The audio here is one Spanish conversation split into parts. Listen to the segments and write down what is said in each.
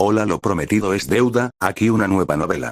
Hola, lo prometido es deuda, aquí una nueva novela.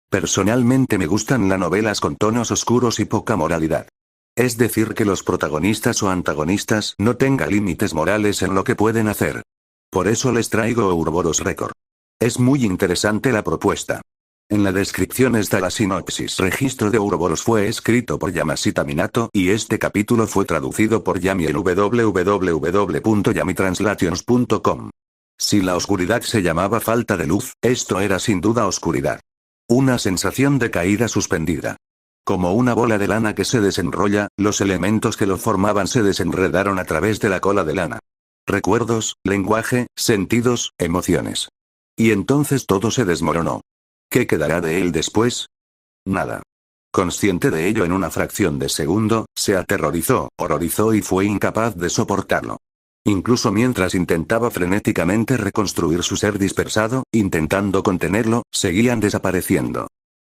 Personalmente me gustan las novelas con tonos oscuros y poca moralidad. Es decir, que los protagonistas o antagonistas no tengan límites morales en lo que pueden hacer. Por eso les traigo Ouroboros Record. Es muy interesante la propuesta. En la descripción está la sinopsis. Registro de Ouroboros fue escrito por Yamashita Minato y este capítulo fue traducido por Yami en www.yamitranslations.com. Si la oscuridad se llamaba falta de luz, esto era sin duda oscuridad. Una sensación de caída suspendida. Como una bola de lana que se desenrolla, los elementos que lo formaban se desenredaron a través de la cola de lana. Recuerdos, lenguaje, sentidos, emociones. Y entonces todo se desmoronó. ¿Qué quedará de él después? Nada. Consciente de ello en una fracción de segundo, se aterrorizó, horrorizó y fue incapaz de soportarlo. Incluso mientras intentaba frenéticamente reconstruir su ser dispersado, intentando contenerlo, seguían desapareciendo.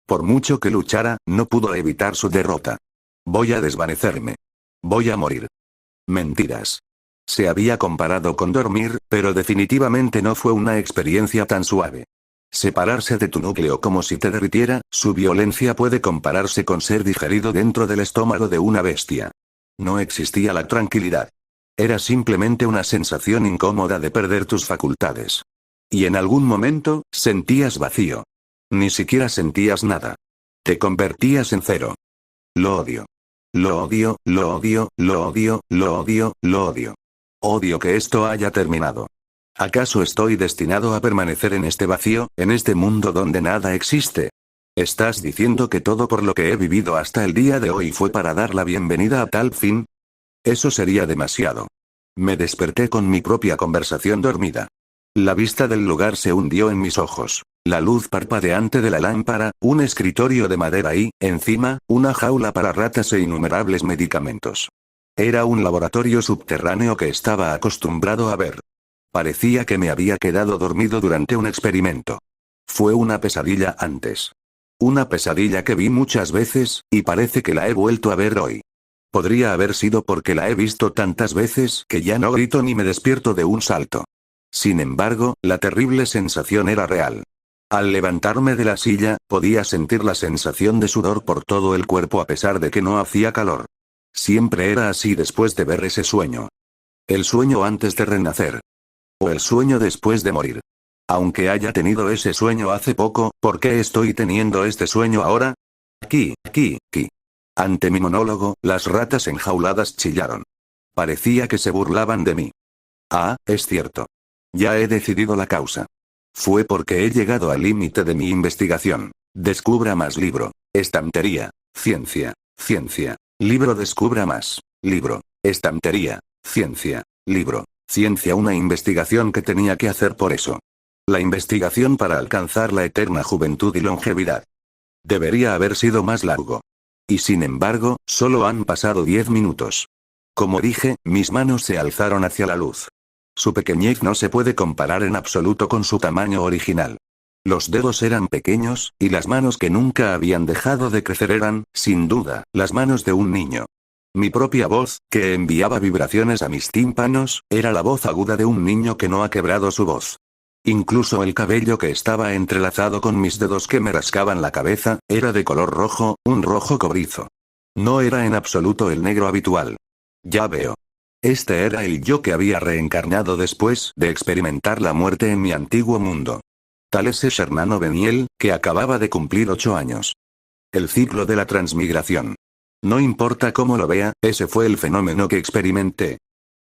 Por mucho que luchara, no pudo evitar su derrota. Voy a desvanecerme. Voy a morir. Mentiras. Se había comparado con dormir, pero definitivamente no fue una experiencia tan suave. Separarse de tu núcleo como si te derritiera, su violencia puede compararse con ser digerido dentro del estómago de una bestia. No existía la tranquilidad. Era simplemente una sensación incómoda de perder tus facultades. Y en algún momento, sentías vacío. Ni siquiera sentías nada. Te convertías en cero. Lo odio. Lo odio, lo odio, lo odio, lo odio, lo odio. Odio que esto haya terminado. ¿Acaso estoy destinado a permanecer en este vacío, en este mundo donde nada existe? ¿Estás diciendo que todo por lo que he vivido hasta el día de hoy fue para dar la bienvenida a tal fin? Eso sería demasiado. Me desperté con mi propia conversación dormida. La vista del lugar se hundió en mis ojos. La luz parpadeante de la lámpara, un escritorio de madera y, encima, una jaula para ratas e innumerables medicamentos. Era un laboratorio subterráneo que estaba acostumbrado a ver. Parecía que me había quedado dormido durante un experimento. Fue una pesadilla antes. Una pesadilla que vi muchas veces, y parece que la he vuelto a ver hoy. Podría haber sido porque la he visto tantas veces que ya no grito ni me despierto de un salto. Sin embargo, la terrible sensación era real. Al levantarme de la silla, podía sentir la sensación de sudor por todo el cuerpo a pesar de que no hacía calor. Siempre era así después de ver ese sueño. El sueño antes de renacer. O el sueño después de morir. Aunque haya tenido ese sueño hace poco, ¿por qué estoy teniendo este sueño ahora? Aquí. Ante mi monólogo, las ratas enjauladas chillaron. Parecía que se burlaban de mí. Ah, es cierto. Ya he decidido la causa. Fue porque he llegado al límite de mi investigación. Descubra más libro. Estantería. Ciencia. Ciencia. Libro. Descubra más. Libro. Estantería. Ciencia. Libro. Ciencia. Una investigación que tenía que hacer por eso. La investigación para alcanzar la eterna juventud y longevidad. Debería haber sido más largo. Y sin embargo, solo han pasado 10 minutos. Como dije, mis manos se alzaron hacia la luz. Su pequeñez no se puede comparar en absoluto con su tamaño original. Los dedos eran pequeños, y las manos que nunca habían dejado de crecer eran, sin duda, las manos de un niño. Mi propia voz, que enviaba vibraciones a mis tímpanos, era la voz aguda de un niño que no ha quebrado su voz. Incluso el cabello que estaba entrelazado con mis dedos que me rascaban la cabeza, era de color rojo, un rojo cobrizo. No era en absoluto el negro habitual. Ya veo. Este era el yo que había reencarnado después de experimentar la muerte en mi antiguo mundo. Tal es ese Hernano Beniel, que acababa de cumplir 8 años. El ciclo de la transmigración. No importa cómo lo vea, ese fue el fenómeno que experimenté.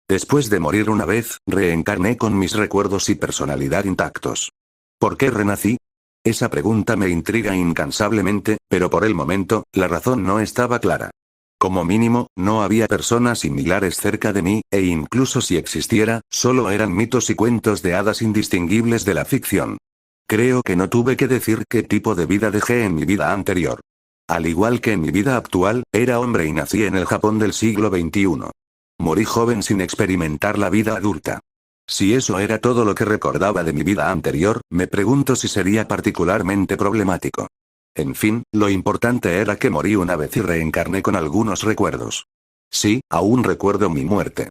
Después de morir una vez, reencarné con mis recuerdos y personalidad intactos. ¿Por qué renací? Esa pregunta me intriga incansablemente, pero por el momento, la razón no estaba clara. Como mínimo, no había personas similares cerca de mí, e incluso si existiera, solo eran mitos y cuentos de hadas indistinguibles de la ficción. Creo que no tuve que decir qué tipo de vida dejé en mi vida anterior. Al igual que en mi vida actual, era hombre y nací en el Japón del siglo XXI. Morí joven sin experimentar la vida adulta. Si eso era todo lo que recordaba de mi vida anterior, me pregunto si sería particularmente problemático. En fin, lo importante era que morí una vez y reencarné con algunos recuerdos. Sí, aún recuerdo mi muerte.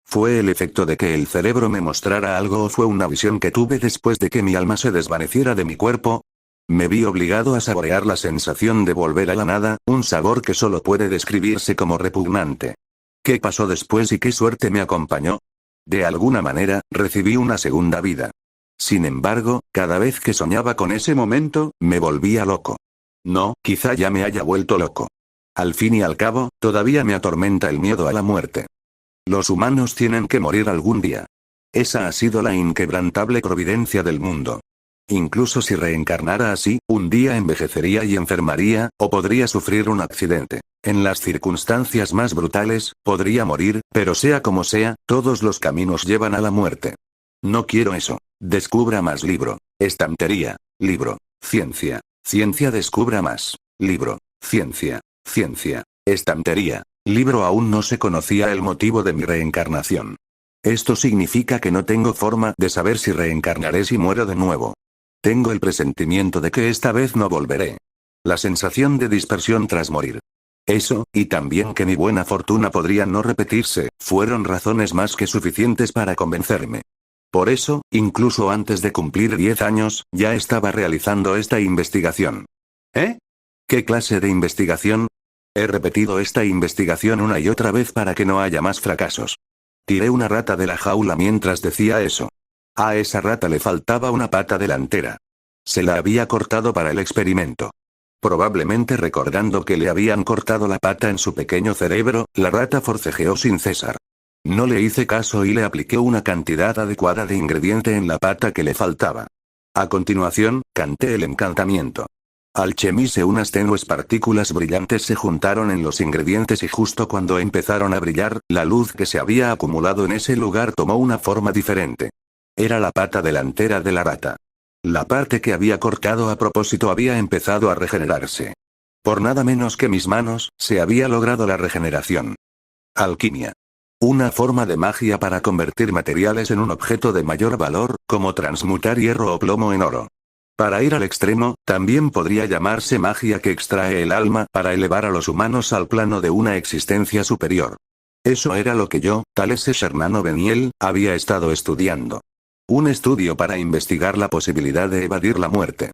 ¿Fue el efecto de que el cerebro me mostrara algo o fue una visión que tuve después de que mi alma se desvaneciera de mi cuerpo? Me vi obligado a saborear la sensación de volver a la nada, un sabor que solo puede describirse como repugnante. ¿Qué pasó después y qué suerte me acompañó? De alguna manera, recibí una segunda vida. Sin embargo, cada vez que soñaba con ese momento, me volvía loco. No, quizá ya me haya vuelto loco. Al fin y al cabo, todavía me atormenta el miedo a la muerte. Los humanos tienen que morir algún día. Esa ha sido la inquebrantable providencia del mundo. Incluso si reencarnara así, un día envejecería y enfermaría, o podría sufrir un accidente. En las circunstancias más brutales, podría morir, pero sea como sea, todos los caminos llevan a la muerte. No quiero eso. Descubra más libro. Estantería. Libro. Ciencia. Ciencia descubra más. Libro. Ciencia. Ciencia. Estantería. Libro. Aún no se conocía el motivo de mi reencarnación. Esto significa que no tengo forma de saber si reencarnaré si muero de nuevo. Tengo el presentimiento de que esta vez no volveré. La sensación de dispersión tras morir. Eso, y también que mi buena fortuna podría no repetirse, fueron razones más que suficientes para convencerme. Por eso, incluso antes de cumplir 10 años, ya estaba realizando esta investigación. ¿Eh? ¿Qué clase de investigación? He repetido esta investigación una y otra vez para que no haya más fracasos. Tiré una rata de la jaula mientras decía eso. A esa rata le faltaba una pata delantera. Se la había cortado para el experimento. Probablemente recordando que le habían cortado la pata en su pequeño cerebro, la rata forcejeó sin cesar. No le hice caso y le apliqué una cantidad adecuada de ingrediente en la pata que le faltaba. A continuación, canté el encantamiento. Alchemicé unas tenues partículas brillantes se juntaron en los ingredientes y justo cuando empezaron a brillar, la luz que se había acumulado en ese lugar tomó una forma diferente. Era la pata delantera de la rata. La parte que había cortado a propósito había empezado a regenerarse. Por nada menos que mis manos, se había logrado la regeneración. Alquimia. Una forma de magia para convertir materiales en un objeto de mayor valor, como transmutar hierro o plomo en oro. Para ir al extremo, también podría llamarse magia que extrae el alma para elevar a los humanos al plano de una existencia superior. Eso era lo que yo, Thales Shernano Beniel, había estado estudiando. Un estudio para investigar la posibilidad de evadir la muerte.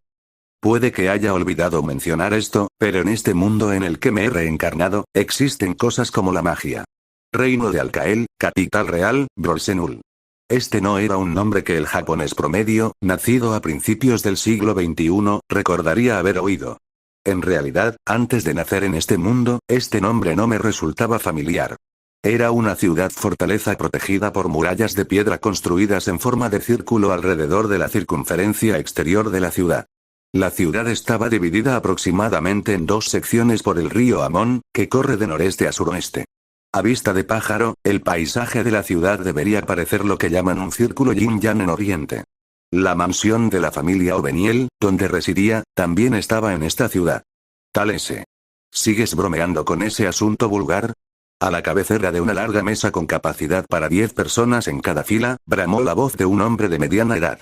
Puede que haya olvidado mencionar esto, pero en este mundo en el que me he reencarnado, existen cosas como la magia. Reino de Alcael, capital real, Brolsenul. Este no era un nombre que el japonés promedio, nacido a principios del siglo XXI, recordaría haber oído. En realidad, antes de nacer en este mundo, este nombre no me resultaba familiar. Era una ciudad-fortaleza protegida por murallas de piedra construidas en forma de círculo alrededor de la circunferencia exterior de la ciudad. La ciudad estaba dividida aproximadamente en dos secciones por el río Amón, que corre de noreste a suroeste. A vista de pájaro, el paisaje de la ciudad debería parecer lo que llaman un círculo yin-yang en oriente. La mansión de la familia O'Beniel, donde residía, también estaba en esta ciudad. Thales. ¿Sigues bromeando con ese asunto vulgar? A la cabecera de una larga mesa con capacidad para 10 personas en cada fila, bramó la voz de un hombre de mediana edad.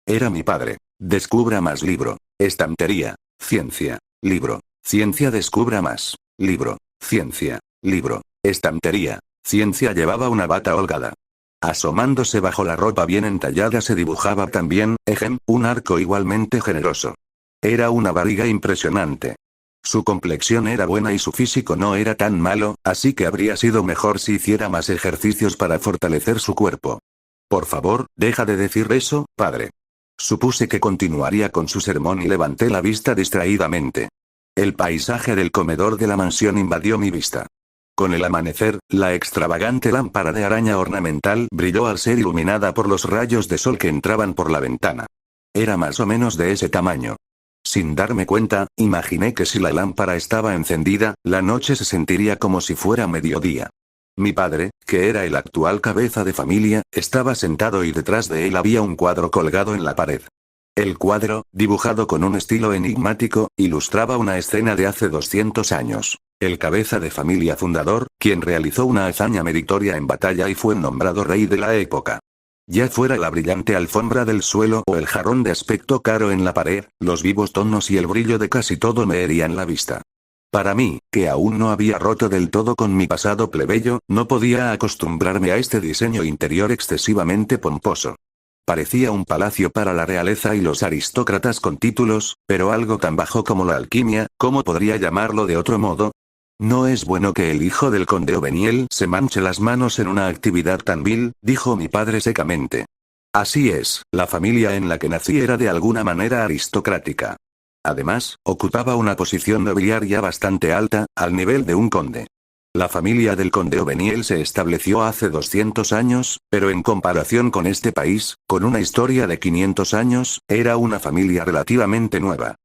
Era mi padre. Descubra más libro. Estantería. Ciencia. Libro. Ciencia descubra más. Libro. Ciencia. Libro. Estantería. Ciencia llevaba una bata holgada. Asomándose bajo la ropa bien entallada se dibujaba también, un arco igualmente generoso. Era una barriga impresionante. Su complexión era buena y su físico no era tan malo, así que habría sido mejor si hiciera más ejercicios para fortalecer su cuerpo. Por favor, deja de decir eso, padre. Supuse que continuaría con su sermón y levanté la vista distraídamente. El paisaje del comedor de la mansión invadió mi vista. Con el amanecer, la extravagante lámpara de araña ornamental brilló al ser iluminada por los rayos de sol que entraban por la ventana. Era más o menos de ese tamaño. Sin darme cuenta, imaginé que si la lámpara estaba encendida, la noche se sentiría como si fuera mediodía. Mi padre, que era el actual cabeza de familia, estaba sentado y detrás de él había un cuadro colgado en la pared. El cuadro, dibujado con un estilo enigmático, ilustraba una escena de hace 200 años. El cabeza de familia fundador, quien realizó una hazaña meritoria en batalla y fue nombrado rey de la época. Ya fuera la brillante alfombra del suelo o el jarrón de aspecto caro en la pared, los vivos tonos y el brillo de casi todo me herían la vista. Para mí, que aún no había roto del todo con mi pasado plebeyo, no podía acostumbrarme a este diseño interior excesivamente pomposo. Parecía un palacio para la realeza y los aristócratas con títulos, pero algo tan bajo como la alquimia, ¿cómo podría llamarlo de otro modo? No es bueno que el hijo del conde Oveniel se manche las manos en una actividad tan vil, dijo mi padre secamente. Así es, la familia en la que nací era de alguna manera aristocrática. Además, ocupaba una posición nobiliaria bastante alta, al nivel de un conde. La familia del conde Oveniel se estableció hace 200 años, pero en comparación con este país, con una historia de 500 años, era una familia relativamente nueva.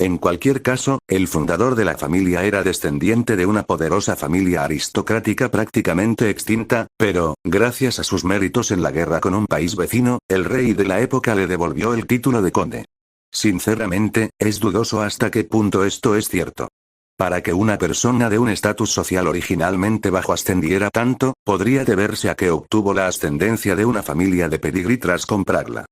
En cualquier caso, el fundador de la familia era descendiente de una poderosa familia aristocrática prácticamente extinta, pero, gracias a sus méritos en la guerra con un país vecino, el rey de la época le devolvió el título de conde. Sinceramente, es dudoso hasta qué punto esto es cierto. Para que una persona de un estatus social originalmente bajo ascendiera tanto, podría deberse a que obtuvo la ascendencia de una familia de pedigrí tras comprarla.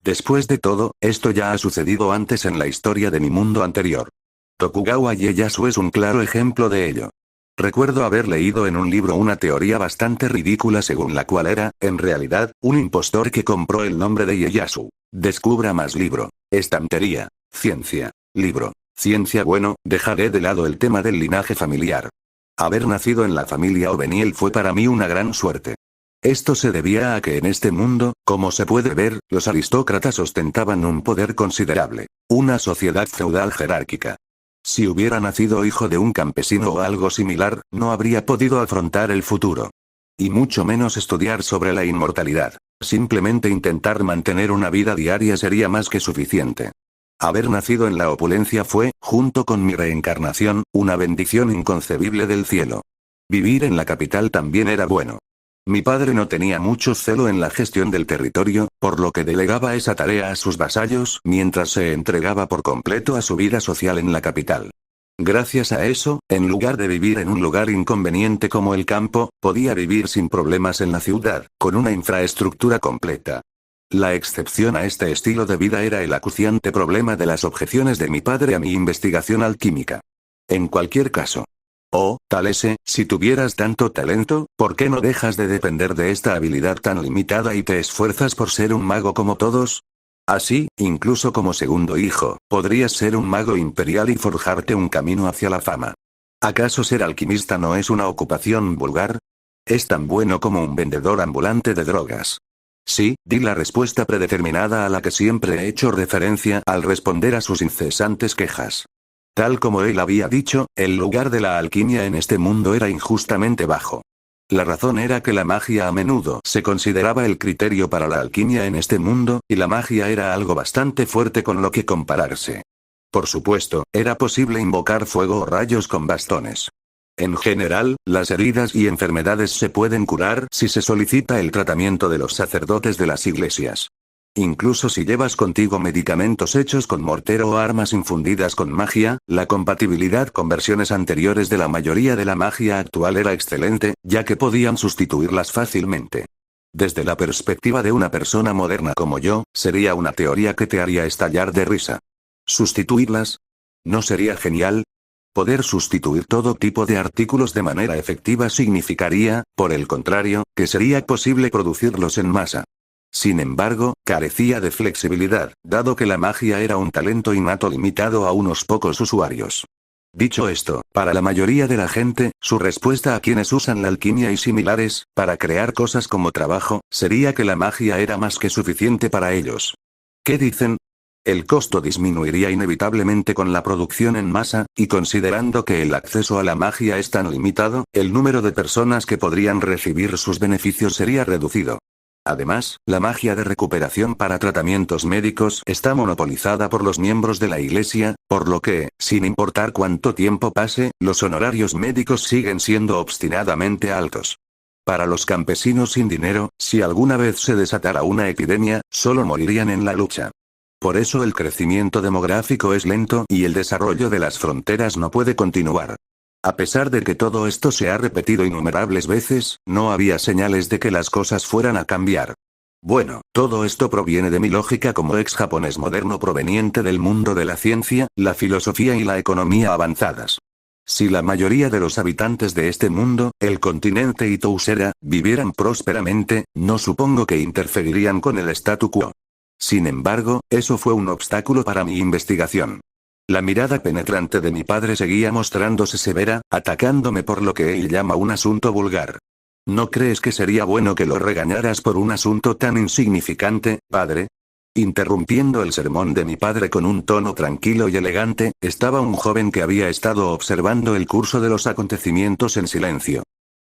Después de todo, esto ya ha sucedido antes en la historia de mi mundo anterior. Tokugawa Ieyasu es un claro ejemplo de ello. Recuerdo haber leído en un libro una teoría bastante ridícula según la cual era, en realidad, un impostor que compró el nombre de Ieyasu. Descubra más libro. Estantería. Ciencia. Libro. Ciencia. Bueno, dejaré de lado el tema del linaje familiar. Haber nacido en la familia Oveniel fue para mí una gran suerte. Esto se debía a que en este mundo, como se puede ver, los aristócratas ostentaban un poder considerable. Una sociedad feudal jerárquica. Si hubiera nacido hijo de un campesino o algo similar, no habría podido afrontar el futuro. Y mucho menos estudiar sobre la inmortalidad. Simplemente intentar mantener una vida diaria sería más que suficiente. Haber nacido en la opulencia fue, junto con mi reencarnación, una bendición inconcebible del cielo. Vivir en la capital también era bueno. Mi padre no tenía mucho celo en la gestión del territorio, por lo que delegaba esa tarea a sus vasallos mientras se entregaba por completo a su vida social en la capital. Gracias a eso, en lugar de vivir en un lugar inconveniente como el campo, podía vivir sin problemas en la ciudad, con una infraestructura completa. La excepción a este estilo de vida era el acuciante problema de las objeciones de mi padre a mi investigación alquímica. En cualquier caso. Oh, Talese, si tuvieras tanto talento, ¿por qué no dejas de depender de esta habilidad tan limitada y te esfuerzas por ser un mago como todos? Así, incluso como segundo hijo, podrías ser un mago imperial y forjarte un camino hacia la fama. ¿Acaso ser alquimista no es una ocupación vulgar? Es tan bueno como un vendedor ambulante de drogas. Sí, di la respuesta predeterminada a la que siempre he hecho referencia al responder a sus incesantes quejas. Tal como él había dicho, el lugar de la alquimia en este mundo era injustamente bajo. La razón era que la magia a menudo se consideraba el criterio para la alquimia en este mundo, y la magia era algo bastante fuerte con lo que compararse. Por supuesto, era posible invocar fuego o rayos con bastones. En general, las heridas y enfermedades se pueden curar si se solicita el tratamiento de los sacerdotes de las iglesias. Incluso si llevas contigo medicamentos hechos con mortero o armas infundidas con magia, la compatibilidad con versiones anteriores de la mayoría de la magia actual era excelente, ya que podían sustituirlas fácilmente. Desde la perspectiva de una persona moderna como yo, sería una teoría que te haría estallar de risa. ¿Sustituirlas? ¿No sería genial? Poder sustituir todo tipo de artículos de manera efectiva significaría, por el contrario, que sería posible producirlos en masa. Sin embargo, carecía de flexibilidad, dado que la magia era un talento innato limitado a unos pocos usuarios. Dicho esto, para la mayoría de la gente, su respuesta a quienes usan la alquimia y similares, para crear cosas como trabajo, sería que la magia era más que suficiente para ellos. ¿Qué dicen? El costo disminuiría inevitablemente con la producción en masa, y considerando que el acceso a la magia es tan limitado, el número de personas que podrían recibir sus beneficios sería reducido. Además, la magia de recuperación para tratamientos médicos está monopolizada por los miembros de la Iglesia, por lo que, sin importar cuánto tiempo pase, los honorarios médicos siguen siendo obstinadamente altos. Para los campesinos sin dinero, si alguna vez se desatara una epidemia, solo morirían en la lucha. Por eso el crecimiento demográfico es lento y el desarrollo de las fronteras no puede continuar. A pesar de que todo esto se ha repetido innumerables veces, no había señales de que las cosas fueran a cambiar. Bueno, todo esto proviene de mi lógica como ex japonés moderno proveniente del mundo de la ciencia, la filosofía y la economía avanzadas. Si la mayoría de los habitantes de este mundo, el continente y Tousera, vivieran prósperamente, no supongo que interferirían con el statu quo. Sin embargo, eso fue un obstáculo para mi investigación. La mirada penetrante de mi padre seguía mostrándose severa, atacándome por lo que él llama un asunto vulgar. ¿No crees que sería bueno que lo regañaras por un asunto tan insignificante, padre? Interrumpiendo el sermón de mi padre con un tono tranquilo y elegante, estaba un joven que había estado observando el curso de los acontecimientos en silencio.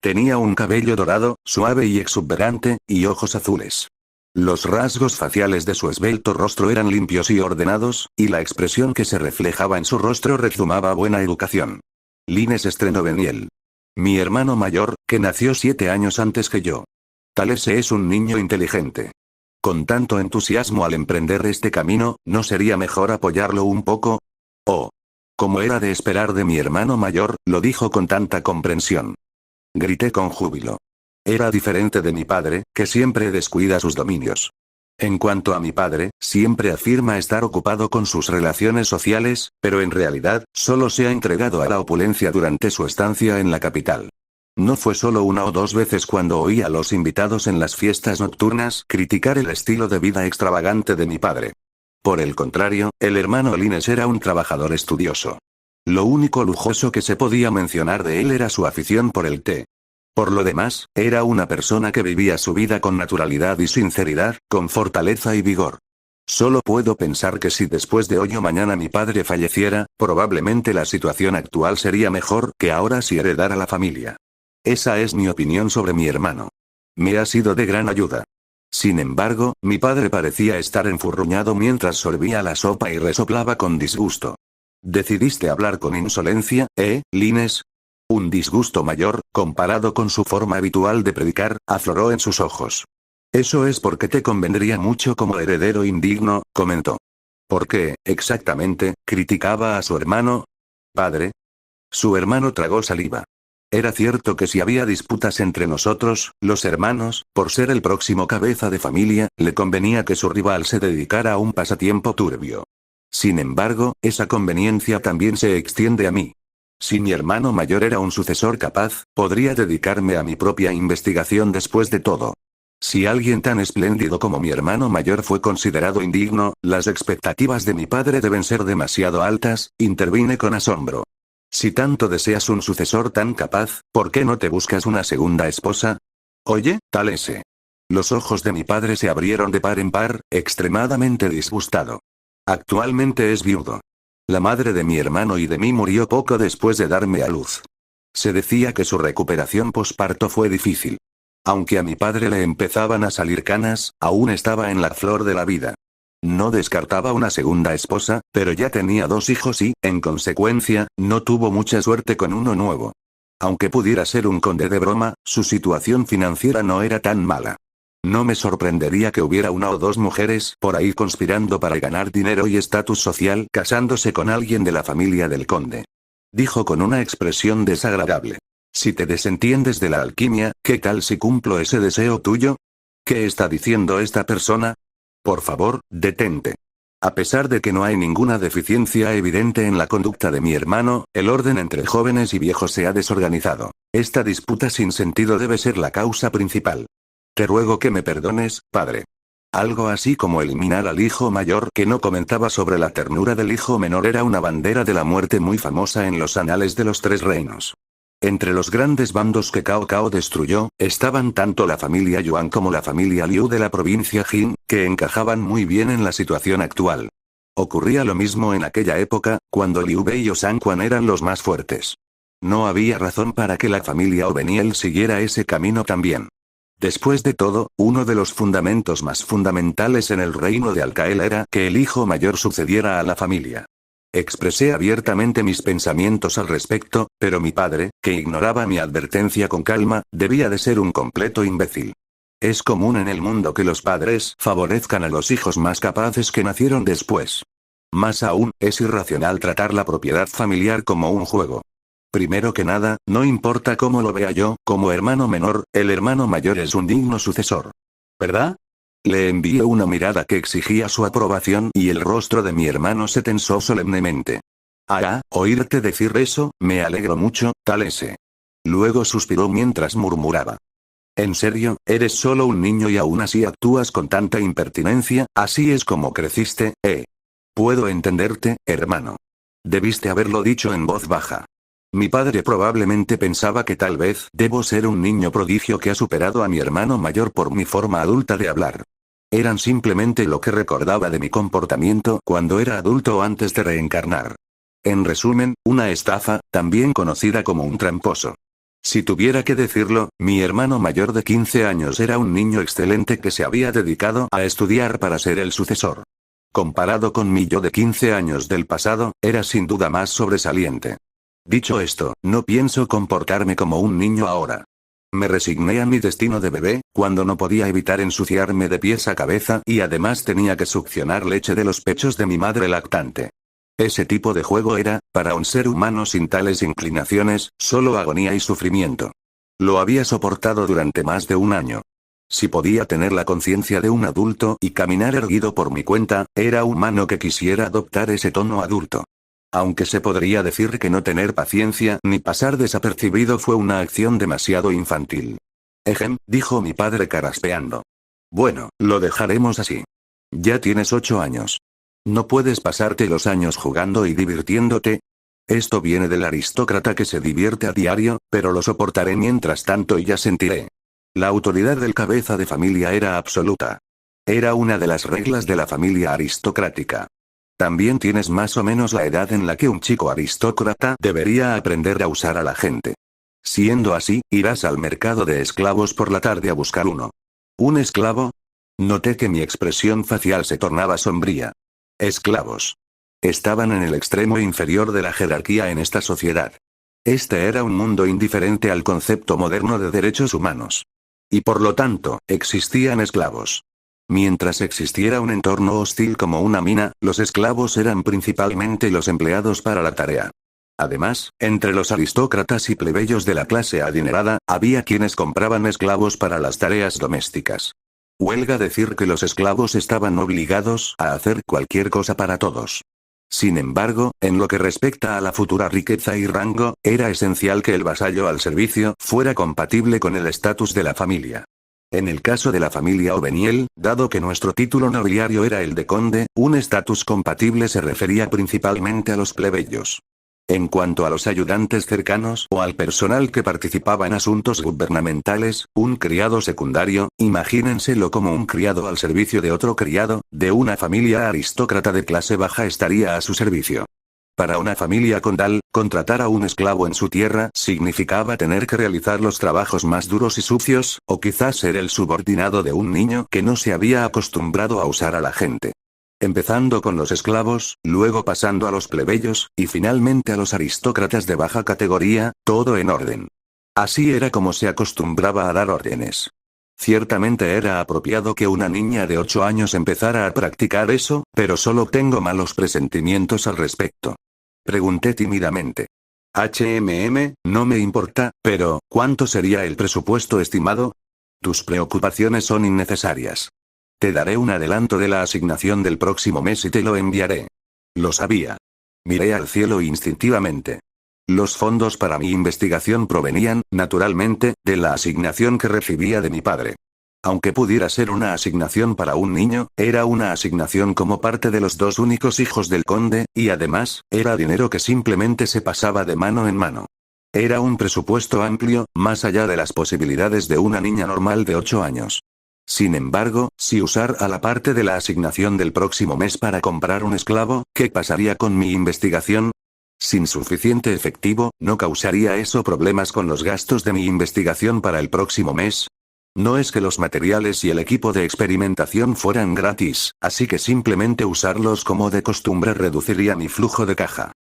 Tenía un cabello dorado, suave y exuberante, y ojos azules. Los rasgos faciales de su esbelto rostro eran limpios y ordenados, y la expresión que se reflejaba en su rostro rezumaba buena educación. Lines Strenoveniel. Mi hermano mayor, que nació 7 años antes que yo. Talese es un niño inteligente. Con tanto entusiasmo al emprender este camino, ¿no sería mejor apoyarlo un poco? Oh. Como era de esperar de mi hermano mayor, lo dijo con tanta comprensión. Grité con júbilo. Era diferente de mi padre, que siempre descuida sus dominios. En cuanto a mi padre, siempre afirma estar ocupado con sus relaciones sociales, pero en realidad, solo se ha entregado a la opulencia durante su estancia en la capital. No fue solo una o dos veces cuando oí a los invitados en las fiestas nocturnas criticar el estilo de vida extravagante de mi padre. Por el contrario, el hermano Lines era un trabajador estudioso. Lo único lujoso que se podía mencionar de él era su afición por el té. Por lo demás, era una persona que vivía su vida con naturalidad y sinceridad, con fortaleza y vigor. Solo puedo pensar que si después de hoy o mañana mi padre falleciera, probablemente la situación actual sería mejor que ahora si heredara la familia. Esa es mi opinión sobre mi hermano. Me ha sido de gran ayuda. Sin embargo, mi padre parecía estar enfurruñado mientras sorbía la sopa y resoplaba con disgusto. ¿Decidiste hablar con insolencia, Lines? Un disgusto mayor, comparado con su forma habitual de predicar, afloró en sus ojos. Eso es porque te convendría mucho como heredero indigno, comentó. ¿Por qué, exactamente, criticaba a su hermano? Padre. Su hermano tragó saliva. Era cierto que si había disputas entre nosotros, los hermanos, por ser el próximo cabeza de familia, le convenía que su rival se dedicara a un pasatiempo turbio. Sin embargo, esa conveniencia también se extiende a mí. Si mi hermano mayor era un sucesor capaz, podría dedicarme a mi propia investigación después de todo. Si alguien tan espléndido como mi hermano mayor fue considerado indigno, las expectativas de mi padre deben ser demasiado altas, intervine con asombro. Si tanto deseas un sucesor tan capaz, ¿por qué no te buscas una segunda esposa? Oye, Talese. Los ojos de mi padre se abrieron de par en par, extremadamente disgustado. Actualmente es viudo. La madre de mi hermano y de mí murió poco después de darme a luz. Se decía que su recuperación posparto fue difícil. Aunque a mi padre le empezaban a salir canas, aún estaba en la flor de la vida. No descartaba una segunda esposa, pero ya tenía 2 hijos y, en consecuencia, no tuvo mucha suerte con uno nuevo. Aunque pudiera ser un conde de broma, su situación financiera no era tan mala. No me sorprendería que hubiera 1 o 2 mujeres por ahí conspirando para ganar dinero y estatus social casándose con alguien de la familia del conde. Dijo con una expresión desagradable. Si te desentiendes de la alquimia, ¿qué tal si cumplo ese deseo tuyo? ¿Qué está diciendo esta persona? Por favor, detente. A pesar de que no hay ninguna deficiencia evidente en la conducta de mi hermano, el orden entre jóvenes y viejos se ha desorganizado. Esta disputa sin sentido debe ser la causa principal. Te ruego que me perdones, padre. Algo así como eliminar al hijo mayor que no comentaba sobre la ternura del hijo menor era una bandera de la muerte muy famosa en los anales de los 3 reinos. Entre los grandes bandos que Cao Cao destruyó, estaban tanto la familia Yuan como la familia Liu de la provincia Jin, que encajaban muy bien en la situación actual. Ocurría lo mismo en aquella época, cuando Liu Bei o San Quan eran los más fuertes. No había razón para que la familia Obeniel siguiera ese camino también. Después de todo, uno de los fundamentos más fundamentales en el reino de Alcael era que el hijo mayor sucediera a la familia. Expresé abiertamente mis pensamientos al respecto, pero mi padre, que ignoraba mi advertencia con calma, debía de ser un completo imbécil. Es común en el mundo que los padres favorezcan a los hijos más capaces que nacieron después. Más aún, es irracional tratar la propiedad familiar como un juego. Primero que nada, no importa cómo lo vea yo, como hermano menor, el hermano mayor es un digno sucesor. ¿Verdad? Le envié una mirada que exigía su aprobación y el rostro de mi hermano se tensó solemnemente. Oírte decir eso, me alegro mucho, tal ese. Luego suspiró mientras murmuraba. En serio, eres solo un niño y aún así actúas con tanta impertinencia, así es como creciste, ¿eh? Puedo entenderte, hermano. Debiste haberlo dicho en voz baja. Mi padre probablemente pensaba que tal vez debo ser un niño prodigio que ha superado a mi hermano mayor por mi forma adulta de hablar. Eran simplemente lo que recordaba de mi comportamiento cuando era adulto antes de reencarnar. En resumen, una estafa, también conocida como un tramposo. Si tuviera que decirlo, mi hermano mayor de 15 años era un niño excelente que se había dedicado a estudiar para ser el sucesor. Comparado con mi yo de 15 años del pasado, era sin duda más sobresaliente. Dicho esto, no pienso comportarme como un niño ahora. Me resigné a mi destino de bebé, cuando no podía evitar ensuciarme de pies a cabeza y además tenía que succionar leche de los pechos de mi madre lactante. Ese tipo de juego era, para un ser humano sin tales inclinaciones, solo agonía y sufrimiento. Lo había soportado durante más de un año. Si podía tener la conciencia de un adulto y caminar erguido por mi cuenta, era humano que quisiera adoptar ese tono adulto. Aunque se podría decir que no tener paciencia ni pasar desapercibido fue una acción demasiado infantil. Dijo mi padre carraspeando. Bueno, lo dejaremos así. Ya tienes 8 años. ¿No puedes pasarte los años jugando y divirtiéndote? Esto viene del aristócrata que se divierte a diario, pero lo soportaré mientras tanto y ya sentiré. La autoridad del cabeza de familia era absoluta. Era una de las reglas de la familia aristocrática. También tienes más o menos la edad en la que un chico aristócrata debería aprender a usar a la gente. Siendo así, irás al mercado de esclavos por la tarde a buscar uno. ¿Un esclavo? Noté que mi expresión facial se tornaba sombría. Esclavos. Estaban en el extremo inferior de la jerarquía en esta sociedad. Este era un mundo indiferente al concepto moderno de derechos humanos. Y por lo tanto, existían esclavos. Mientras existiera un entorno hostil como una mina, los esclavos eran principalmente los empleados para la tarea. Además, entre los aristócratas y plebeyos de la clase adinerada, había quienes compraban esclavos para las tareas domésticas. Huelga decir que los esclavos estaban obligados a hacer cualquier cosa para todos. Sin embargo, en lo que respecta a la futura riqueza y rango, era esencial que el vasallo al servicio fuera compatible con el estatus de la familia. En el caso de la familia Oveniel, dado que nuestro título nobiliario era el de conde, un estatus compatible se refería principalmente a los plebeyos. En cuanto a los ayudantes cercanos o al personal que participaba en asuntos gubernamentales, un criado secundario, imagínenselo como un criado al servicio de otro criado, de una familia aristócrata de clase baja estaría a su servicio. Para una familia condal, contratar a un esclavo en su tierra significaba tener que realizar los trabajos más duros y sucios, o quizás ser el subordinado de un niño que no se había acostumbrado a usar a la gente. Empezando con los esclavos, luego pasando a los plebeyos, y finalmente a los aristócratas de baja categoría, todo en orden. Así era como se acostumbraba a dar órdenes. Ciertamente era apropiado que una niña de 8 años empezara a practicar eso, pero solo tengo malos presentimientos al respecto. Pregunté tímidamente. No me importa, pero, ¿cuánto sería el presupuesto estimado? Tus preocupaciones son innecesarias. Te daré un adelanto de la asignación del próximo mes y te lo enviaré. Lo sabía. Miré al cielo instintivamente. Los fondos para mi investigación provenían, naturalmente, de la asignación que recibía de mi padre. Aunque pudiera ser una asignación para un niño, era una asignación como parte de los 2 únicos hijos del conde, y además, era dinero que simplemente se pasaba de mano en mano. Era un presupuesto amplio, más allá de las posibilidades de una niña normal de 8 años. Sin embargo, si usar a la parte de la asignación del próximo mes para comprar un esclavo, ¿qué pasaría con mi investigación? Sin suficiente efectivo, ¿no causaría eso problemas con los gastos de mi investigación para el próximo mes? No es que los materiales y el equipo de experimentación fueran gratis, así que simplemente usarlos como de costumbre reduciría mi flujo de caja.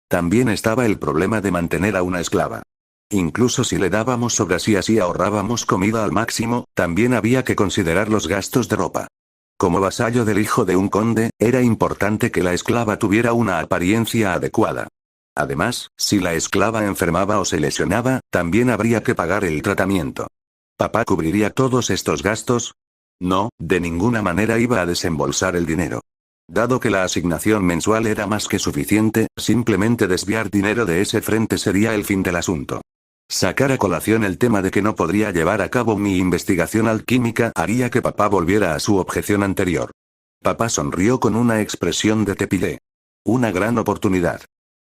También estaba el problema de mantener a una esclava. Incluso si le dábamos sobras y así ahorrábamos comida al máximo, también había que considerar los gastos de ropa. Como vasallo del hijo de un conde, era importante que la esclava tuviera una apariencia adecuada. Además, si la esclava enfermaba o se lesionaba, también habría que pagar el tratamiento. ¿Papá cubriría todos estos gastos? No, de ninguna manera iba a desembolsar el dinero. Dado que la asignación mensual era más que suficiente, simplemente desviar dinero de ese frente sería el fin del asunto. Sacar a colación el tema de que no podría llevar a cabo mi investigación alquímica haría que papá volviera a su objeción anterior. Papá sonrió con una expresión de te pillé. Una gran oportunidad.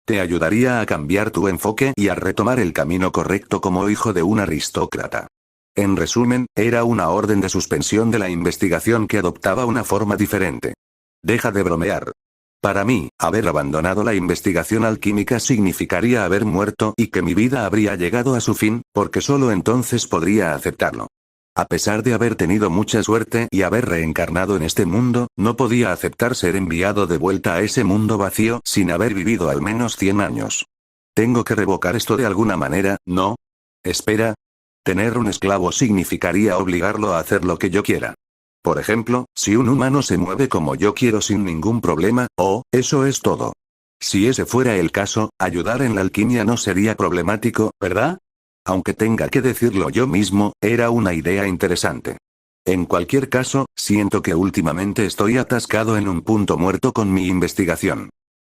Te ayudaría a cambiar tu enfoque y a retomar el camino correcto como hijo de un aristócrata. En resumen, era una orden de suspensión de la investigación que adoptaba una forma diferente. Deja de bromear. Para mí, haber abandonado la investigación alquímica significaría haber muerto y que mi vida habría llegado a su fin, porque solo entonces podría aceptarlo. A pesar de haber tenido mucha suerte y haber reencarnado en este mundo, no podía aceptar ser enviado de vuelta a ese mundo vacío sin haber vivido al menos 100 años. Tengo que revocar esto de alguna manera, ¿no? Espera. Tener un esclavo significaría obligarlo a hacer lo que yo quiera. Por ejemplo, si un humano se mueve como yo quiero sin ningún problema, eso es todo. Si ese fuera el caso, ayudar en la alquimia no sería problemático, ¿verdad? Aunque tenga que decirlo yo mismo, era una idea interesante. En cualquier caso, siento que últimamente estoy atascado en un punto muerto con mi investigación.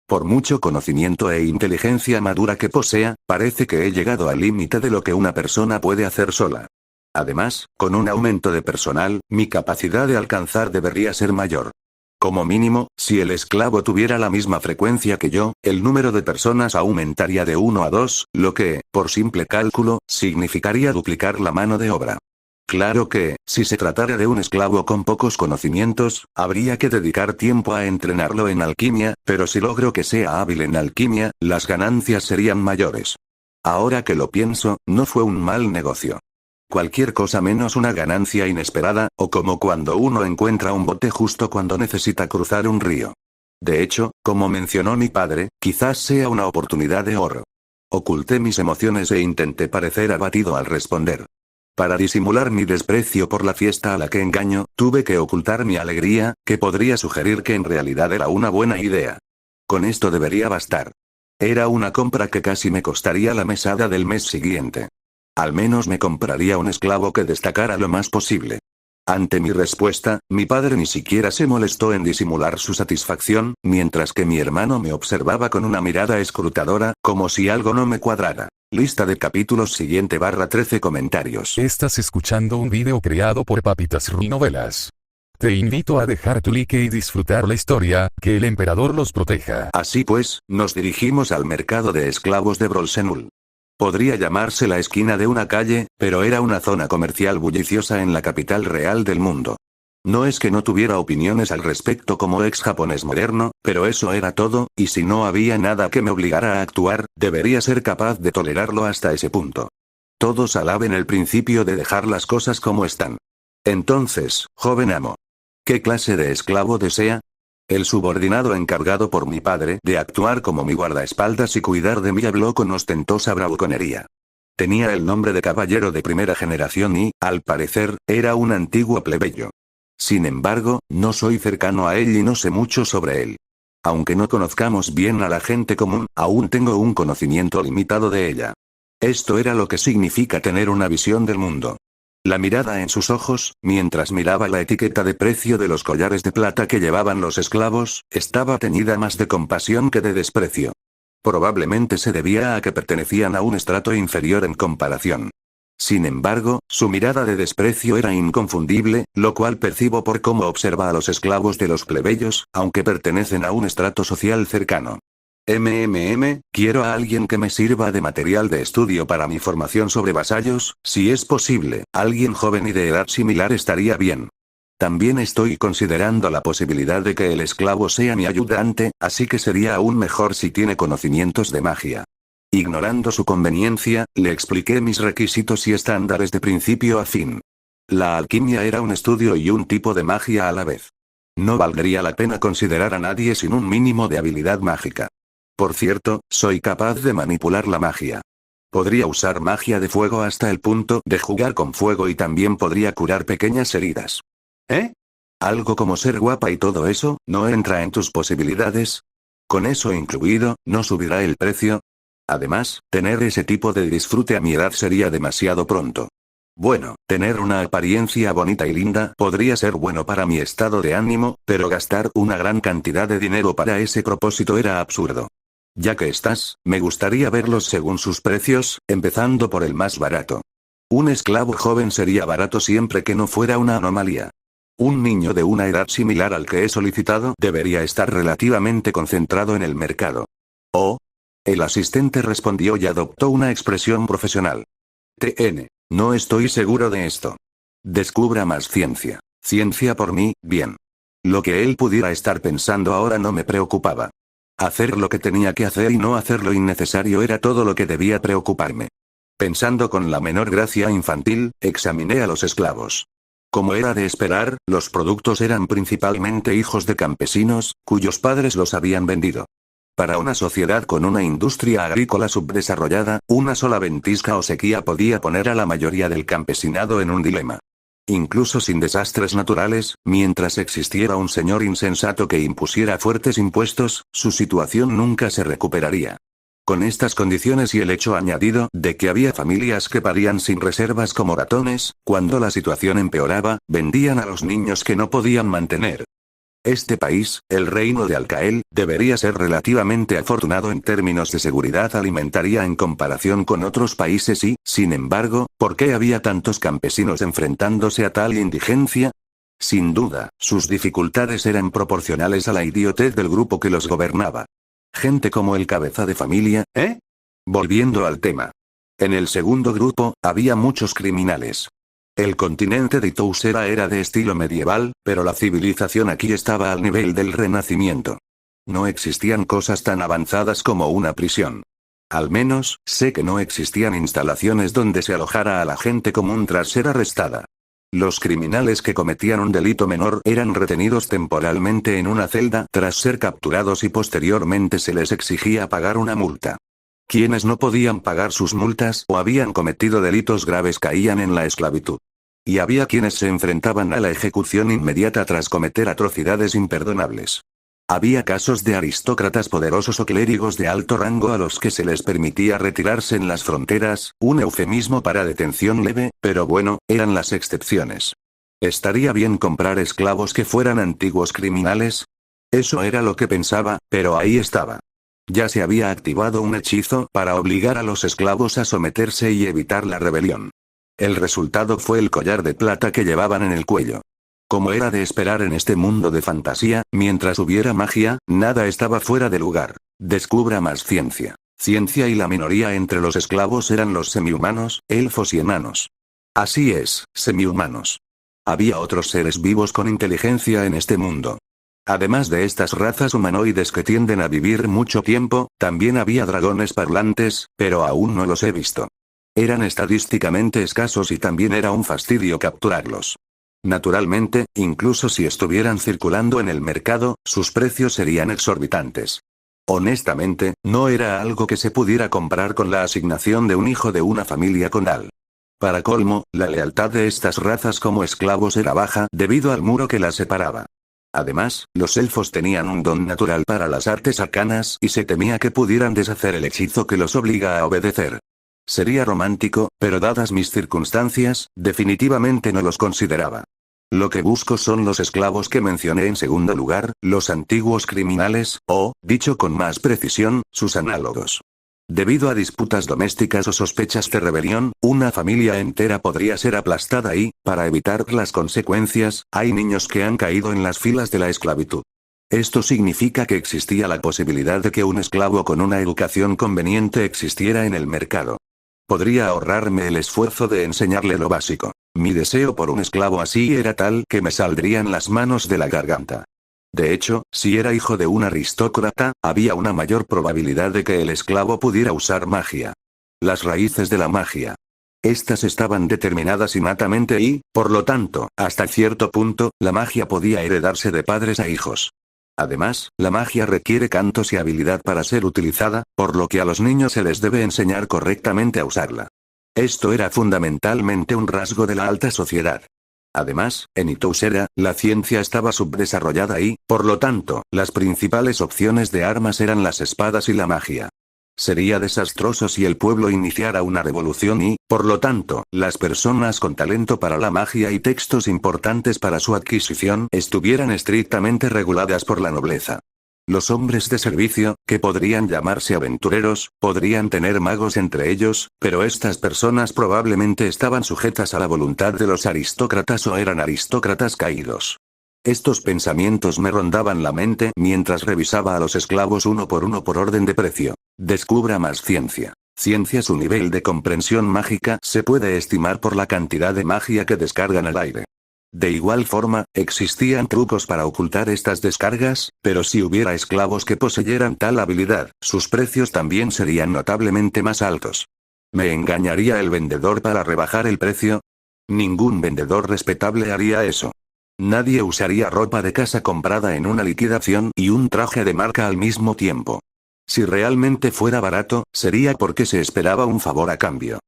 Por mucho conocimiento e inteligencia madura que posea, parece que he llegado al límite de lo que una persona puede hacer sola. Además, con un aumento de personal, mi capacidad de alcanzar debería ser mayor. Como mínimo, si el esclavo tuviera la misma frecuencia que yo, el número de personas aumentaría de 1 a 2, lo que, por simple cálculo, significaría duplicar la mano de obra. Claro que, si se tratara de un esclavo con pocos conocimientos, habría que dedicar tiempo a entrenarlo en alquimia, pero si logro que sea hábil en alquimia, las ganancias serían mayores. Ahora que lo pienso, no fue un mal negocio. Cualquier cosa menos una ganancia inesperada, o como cuando uno encuentra un bote justo cuando necesita cruzar un río. De hecho, como mencionó mi padre, quizás sea una oportunidad de oro. Oculté mis emociones e intenté parecer abatido al responder. Para disimular mi desprecio por la fiesta a la que engaño, tuve que ocultar mi alegría, que podría sugerir que en realidad era una buena idea. Con esto debería bastar. Era una compra que casi me costaría la mesada del mes siguiente. Al menos me compraría un esclavo que destacara lo más posible. Ante mi respuesta, mi padre ni siquiera se molestó en disimular su satisfacción, mientras que mi hermano me observaba con una mirada escrutadora, como si algo no me cuadrara. Lista de capítulos siguiente /13 comentarios. Estás escuchando un video creado por Papitas Ru Novelas. Te invito a dejar tu like y disfrutar la historia, que el emperador los proteja. Así pues, nos dirigimos al mercado de esclavos de Brolsenul. Podría llamarse la esquina de una calle, pero era una zona comercial bulliciosa en la capital real del mundo. No es que no tuviera opiniones al respecto como ex japonés moderno, pero eso era todo, y si no había nada que me obligara a actuar, debería ser capaz de tolerarlo hasta ese punto. Todos alaben el principio de dejar las cosas como están. Entonces, joven amo, ¿qué clase de esclavo desea? El subordinado encargado por mi padre de actuar como mi guardaespaldas y cuidar de mí habló con ostentosa bravuconería. Tenía el nombre de caballero de primera generación y, al parecer, era un antiguo plebeyo. Sin embargo, no soy cercano a él y no sé mucho sobre él. Aunque no conozcamos bien a la gente común, aún tengo un conocimiento limitado de ella. Esto era lo que significa tener una visión del mundo. La mirada en sus ojos, mientras miraba la etiqueta de precio de los collares de plata que llevaban los esclavos, estaba teñida más de compasión que de desprecio. Probablemente se debía a que pertenecían a un estrato inferior en comparación. Sin embargo, su mirada de desprecio era inconfundible, lo cual percibo por cómo observa a los esclavos de los plebeyos, aunque pertenecen a un estrato social cercano. Quiero a alguien que me sirva de material de estudio para mi formación sobre vasallos, si es posible, alguien joven y de edad similar estaría bien. También estoy considerando la posibilidad de que el esclavo sea mi ayudante, así que sería aún mejor si tiene conocimientos de magia. Ignorando su conveniencia, le expliqué mis requisitos y estándares de principio a fin. La alquimia era un estudio y un tipo de magia a la vez. No valdría la pena considerar a nadie sin un mínimo de habilidad mágica. Por cierto, soy capaz de manipular la magia. Podría usar magia de fuego hasta el punto de jugar con fuego y también podría curar pequeñas heridas. ¿Eh? Algo como ser guapa y todo eso, ¿no entra en tus posibilidades? Con eso incluido, ¿no subirá el precio? Además, tener ese tipo de disfrute a mi edad sería demasiado pronto. Bueno, tener una apariencia bonita y linda podría ser bueno para mi estado de ánimo, pero gastar una gran cantidad de dinero para ese propósito era absurdo. Ya que estás, me gustaría verlos según sus precios, empezando por el más barato. Un esclavo joven sería barato siempre que no fuera una anomalía. Un niño de una edad similar al que he solicitado debería estar relativamente concentrado en el mercado. Oh. El asistente respondió y adoptó una expresión profesional. No estoy seguro de esto. Descubra más ciencia. Ciencia por mí, bien. Lo que él pudiera estar pensando ahora no me preocupaba. Hacer lo que tenía que hacer y no hacer lo innecesario era todo lo que debía preocuparme. Pensando con la menor gracia infantil, examiné a los esclavos. Como era de esperar, los productos eran principalmente hijos de campesinos, cuyos padres los habían vendido. Para una sociedad con una industria agrícola subdesarrollada, una sola ventisca o sequía podía poner a la mayoría del campesinado en un dilema. Incluso sin desastres naturales, mientras existiera un señor insensato que impusiera fuertes impuestos, su situación nunca se recuperaría. Con estas condiciones y el hecho añadido de que había familias que parían sin reservas como ratones, cuando la situación empeoraba, vendían a los niños que no podían mantener. Este país, el reino de Alcael, debería ser relativamente afortunado en términos de seguridad alimentaria en comparación con otros países y, sin embargo, ¿por qué había tantos campesinos enfrentándose a tal indigencia? Sin duda, sus dificultades eran proporcionales a la idiotez del grupo que los gobernaba. Gente como el cabeza de familia, ¿eh? Volviendo al tema. En el segundo grupo, había muchos criminales. El continente de Tousera era de estilo medieval, pero la civilización aquí estaba al nivel del Renacimiento. No existían cosas tan avanzadas como una prisión. Al menos, sé que no existían instalaciones donde se alojara a la gente común tras ser arrestada. Los criminales que cometían un delito menor eran retenidos temporalmente en una celda tras ser capturados y posteriormente se les exigía pagar una multa. Quienes no podían pagar sus multas o habían cometido delitos graves caían en la esclavitud. Y había quienes se enfrentaban a la ejecución inmediata tras cometer atrocidades imperdonables. Había casos de aristócratas poderosos o clérigos de alto rango a los que se les permitía retirarse en las fronteras, un eufemismo para detención leve, pero bueno, eran las excepciones. ¿Estaría bien comprar esclavos que fueran antiguos criminales? Eso era lo que pensaba, pero ahí estaba. Ya se había activado un hechizo para obligar a los esclavos a someterse y evitar la rebelión. El resultado fue el collar de plata que llevaban en el cuello. Como era de esperar en este mundo de fantasía, mientras hubiera magia, nada estaba fuera de lugar. Descubra más ciencia. Ciencia y la minoría entre los esclavos eran los semihumanos, elfos y enanos. Así es, semihumanos. Había otros seres vivos con inteligencia en este mundo. Además de estas razas humanoides que tienden a vivir mucho tiempo, también había dragones parlantes, pero aún no los he visto. Eran estadísticamente escasos y también era un fastidio capturarlos. Naturalmente, incluso si estuvieran circulando en el mercado, sus precios serían exorbitantes. Honestamente, no era algo que se pudiera comprar con la asignación de un hijo de una familia condal. Para colmo, la lealtad de estas razas como esclavos era baja debido al muro que las separaba. Además, los elfos tenían un don natural para las artes arcanas y se temía que pudieran deshacer el hechizo que los obliga a obedecer. Sería romántico, pero dadas mis circunstancias, definitivamente no los consideraba. Lo que busco son los esclavos que mencioné en segundo lugar, los antiguos criminales, o, dicho con más precisión, sus análogos. Debido a disputas domésticas o sospechas de rebelión, una familia entera podría ser aplastada y, para evitar las consecuencias, hay niños que han caído en las filas de la esclavitud. Esto significa que existía la posibilidad de que un esclavo con una educación conveniente existiera en el mercado. Podría ahorrarme el esfuerzo de enseñarle lo básico. Mi deseo por un esclavo así era tal que me saldrían las manos de la garganta. De hecho, si era hijo de un aristócrata, había una mayor probabilidad de que el esclavo pudiera usar magia. Las raíces de la magia. Estas estaban determinadas innatamente y, por lo tanto, hasta cierto punto, la magia podía heredarse de padres a hijos. Además, la magia requiere cantos y habilidad para ser utilizada, por lo que a los niños se les debe enseñar correctamente a usarla. Esto era fundamentalmente un rasgo de la alta sociedad. Además, en Itousera, la ciencia estaba subdesarrollada y, por lo tanto, las principales opciones de armas eran las espadas y la magia. Sería desastroso si el pueblo iniciara una revolución y, por lo tanto, las personas con talento para la magia y textos importantes para su adquisición estuvieran estrictamente reguladas por la nobleza. Los hombres de servicio, que podrían llamarse aventureros, podrían tener magos entre ellos, pero estas personas probablemente estaban sujetas a la voluntad de los aristócratas o eran aristócratas caídos. Estos pensamientos me rondaban la mente mientras revisaba a los esclavos uno por orden de precio. Descubra más ciencia. Ciencia. Su nivel de comprensión mágica se puede estimar por la cantidad de magia que descargan al aire. De igual forma, existían trucos para ocultar estas descargas, pero si hubiera esclavos que poseyeran tal habilidad, sus precios también serían notablemente más altos. ¿Me engañaría el vendedor para rebajar el precio? Ningún vendedor respetable haría eso. Nadie usaría ropa de casa comprada en una liquidación y un traje de marca al mismo tiempo. Si realmente fuera barato, sería porque se esperaba un favor a cambio.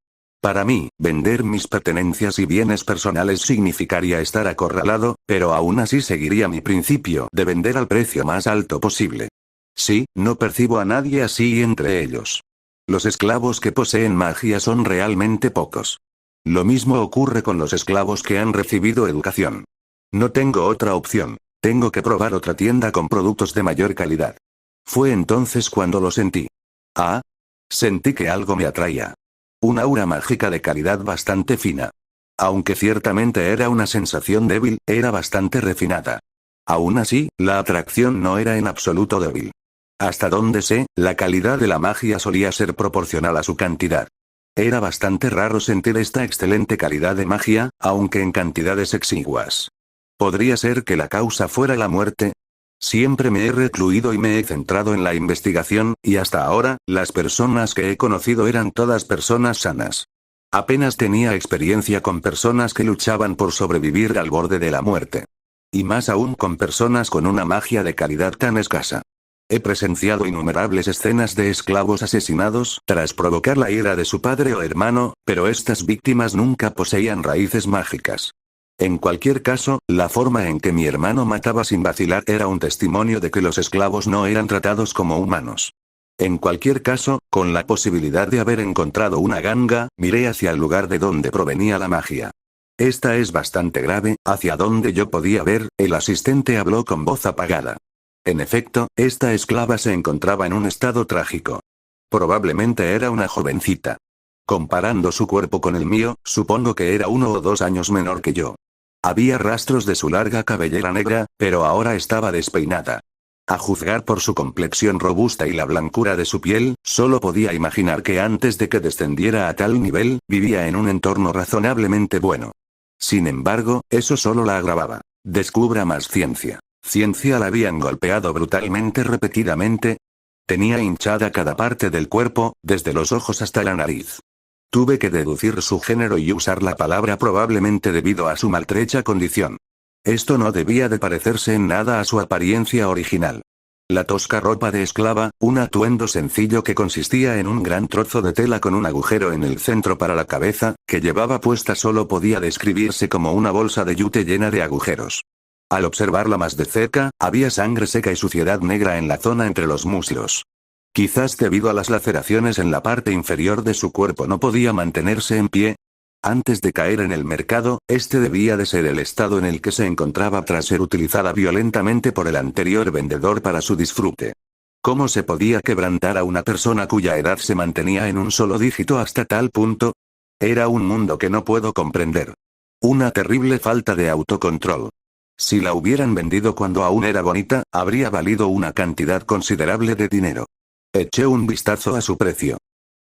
Para mí, vender mis pertenencias y bienes personales significaría estar acorralado, pero aún así seguiría mi principio de vender al precio más alto posible. Sí, no percibo a nadie así entre ellos. Los esclavos que poseen magia son realmente pocos. Lo mismo ocurre con los esclavos que han recibido educación. No tengo otra opción. Tengo que probar otra tienda con productos de mayor calidad. Fue entonces cuando lo sentí. Sentí que algo me atraía. Un aura mágica de calidad bastante fina. Aunque ciertamente era una sensación débil, era bastante refinada. Aún así, la atracción no era en absoluto débil. Hasta donde sé, la calidad de la magia solía ser proporcional a su cantidad. Era bastante raro sentir esta excelente calidad de magia, aunque en cantidades exiguas. ¿Podría ser que la causa fuera la muerte? Siempre me he recluido y me he centrado en la investigación, y hasta ahora, las personas que he conocido eran todas personas sanas. Apenas tenía experiencia con personas que luchaban por sobrevivir al borde de la muerte. Y más aún con personas con una magia de calidad tan escasa. He presenciado innumerables escenas de esclavos asesinados tras provocar la ira de su padre o hermano, pero estas víctimas nunca poseían raíces mágicas. En cualquier caso, la forma en que mi hermano mataba sin vacilar era un testimonio de que los esclavos no eran tratados como humanos. En cualquier caso, con la posibilidad de haber encontrado una ganga, miré hacia el lugar de donde provenía la magia. Esta es bastante grave, hacia donde yo podía ver, el asistente habló con voz apagada. En efecto, esta esclava se encontraba en un estado trágico. Probablemente era una jovencita. Comparando su cuerpo con el mío, supongo que era 1 o 2 años menor que yo. Había rastros de su larga cabellera negra, pero ahora estaba despeinada. A juzgar por su complexión robusta y la blancura de su piel, solo podía imaginar que antes de que descendiera a tal nivel, vivía en un entorno razonablemente bueno. Sin embargo, eso solo la agravaba. Descubra más ciencia. Ciencia la habían golpeado brutalmente repetidamente. Tenía hinchada cada parte del cuerpo, desde los ojos hasta la nariz. Tuve que deducir su género y usar la palabra probablemente debido a su maltrecha condición. Esto no debía de parecerse en nada a su apariencia original. La tosca ropa de esclava, un atuendo sencillo que consistía en un gran trozo de tela con un agujero en el centro para la cabeza, que llevaba puesta solo podía describirse como una bolsa de yute llena de agujeros. Al observarla más de cerca, había sangre seca y suciedad negra en la zona entre los muslos. Quizás debido a las laceraciones en la parte inferior de su cuerpo no podía mantenerse en pie. Antes de caer en el mercado, este debía de ser el estado en el que se encontraba tras ser utilizada violentamente por el anterior vendedor para su disfrute. ¿Cómo se podía quebrantar a una persona cuya edad se mantenía en un solo dígito hasta tal punto? Era un mundo que no puedo comprender. Una terrible falta de autocontrol. Si la hubieran vendido cuando aún era bonita, habría valido una cantidad considerable de dinero. Eché un vistazo a su precio.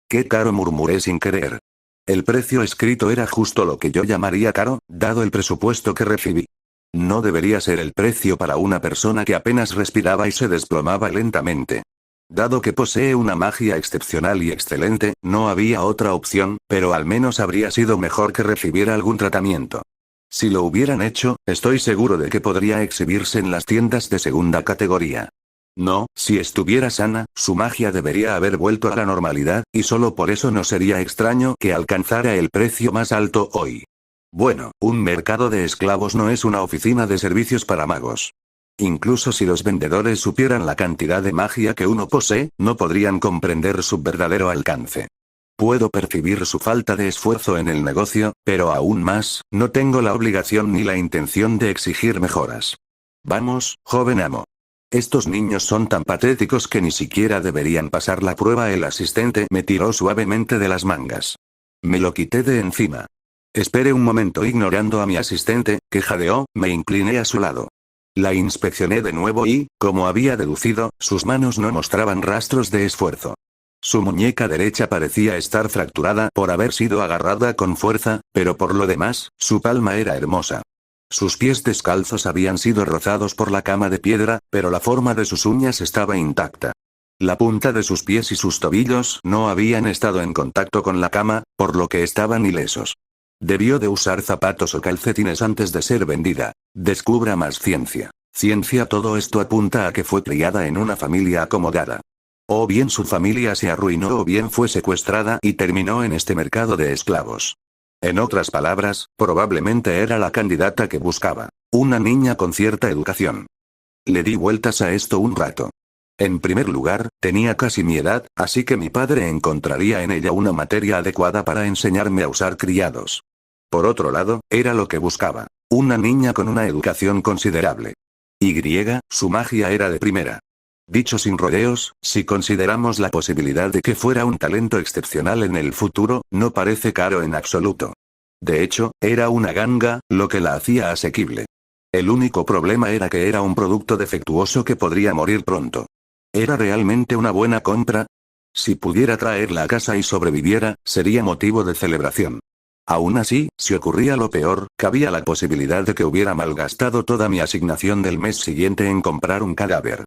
«Qué caro», murmuré sin querer. El precio escrito era justo lo que yo llamaría caro, dado el presupuesto que recibí. No debería ser el precio para una persona que apenas respiraba y se desplomaba lentamente. Dado que posee una magia excepcional y excelente, no había otra opción, pero al menos habría sido mejor que recibiera algún tratamiento. Si lo hubieran hecho, estoy seguro de que podría exhibirse en las tiendas de segunda categoría. No, si estuviera sana, su magia debería haber vuelto a la normalidad, y solo por eso no sería extraño que alcanzara el precio más alto hoy. Bueno, un mercado de esclavos no es una oficina de servicios para magos. Incluso si los vendedores supieran la cantidad de magia que uno posee, no podrían comprender su verdadero alcance. Puedo percibir su falta de esfuerzo en el negocio, pero aún más, no tengo la obligación ni la intención de exigir mejoras. Vamos, joven amo. Estos niños son tan patéticos que ni siquiera deberían pasar la prueba. El asistente me tiró suavemente de las mangas. Me lo quité de encima. Esperé un momento ignorando a mi asistente, que jadeó, me incliné a su lado. La inspeccioné de nuevo y, como había deducido, sus manos no mostraban rastros de esfuerzo. Su muñeca derecha parecía estar fracturada por haber sido agarrada con fuerza, pero por lo demás, su palma era hermosa. Sus pies descalzos habían sido rozados por la cama de piedra, pero la forma de sus uñas estaba intacta. La punta de sus pies y sus tobillos no habían estado en contacto con la cama, por lo que estaban ilesos. Debió de usar zapatos o calcetines antes de ser vendida. Descubra más ciencia. Ciencia. Todo esto apunta a que fue criada en una familia acomodada. O bien su familia se arruinó o bien fue secuestrada y terminó en este mercado de esclavos. En otras palabras, probablemente era la candidata que buscaba. Una niña con cierta educación. Le di vueltas a esto un rato. En primer lugar, tenía casi mi edad, así que mi padre encontraría en ella una materia adecuada para enseñarme a usar criados. Por otro lado, era lo que buscaba. Una niña con una educación considerable. Su magia era de primera. Dicho sin rodeos, si consideramos la posibilidad de que fuera un talento excepcional en el futuro, no parece caro en absoluto. De hecho, era una ganga, lo que la hacía asequible. El único problema era que era un producto defectuoso que podría morir pronto. ¿Era realmente una buena compra? Si pudiera traerla a casa y sobreviviera, sería motivo de celebración. Aún así, si ocurría lo peor, cabía la posibilidad de que hubiera malgastado toda mi asignación del mes siguiente en comprar un cadáver.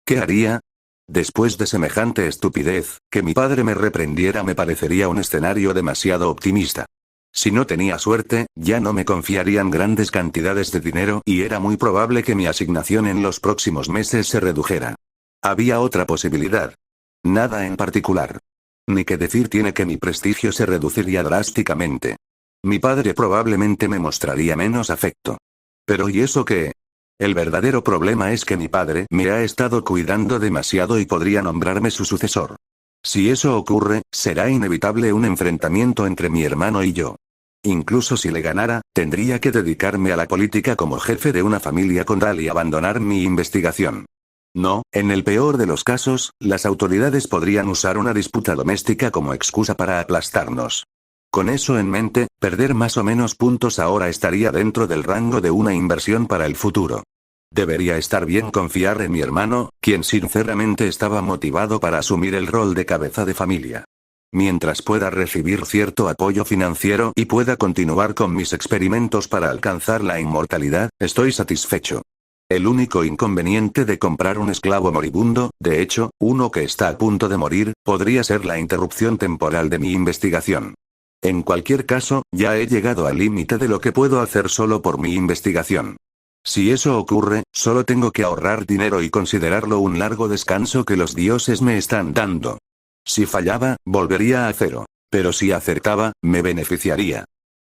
¿Qué haría? Después de semejante estupidez, que mi padre me reprendiera me parecería un escenario demasiado optimista. Si no tenía suerte, ya no me confiarían grandes cantidades de dinero y era muy probable que mi asignación en los próximos meses se redujera. Había otra posibilidad. Nada en particular. Ni que decir tiene que mi prestigio se reduciría drásticamente. Mi padre probablemente me mostraría menos afecto. Pero ¿y eso qué? El verdadero problema es que mi padre me ha estado cuidando demasiado y podría nombrarme su sucesor. Si eso ocurre, será inevitable un enfrentamiento entre mi hermano y yo. Incluso si le ganara, tendría que dedicarme a la política como jefe de una familia condal y abandonar mi investigación. No, en el peor de los casos, las autoridades podrían usar una disputa doméstica como excusa para aplastarnos. Con eso en mente, perder más o menos puntos ahora estaría dentro del rango de una inversión para el futuro. Debería estar bien confiar en mi hermano, quien sinceramente estaba motivado para asumir el rol de cabeza de familia. Mientras pueda recibir cierto apoyo financiero y pueda continuar con mis experimentos para alcanzar la inmortalidad, estoy satisfecho. El único inconveniente de comprar un esclavo moribundo, de hecho, uno que está a punto de morir, podría ser la interrupción temporal de mi investigación. En cualquier caso, ya he llegado al límite de lo que puedo hacer solo por mi investigación. Si eso ocurre, solo tengo que ahorrar dinero y considerarlo un largo descanso que los dioses me están dando. Si fallaba, volvería a cero. Pero si acertaba, me beneficiaría.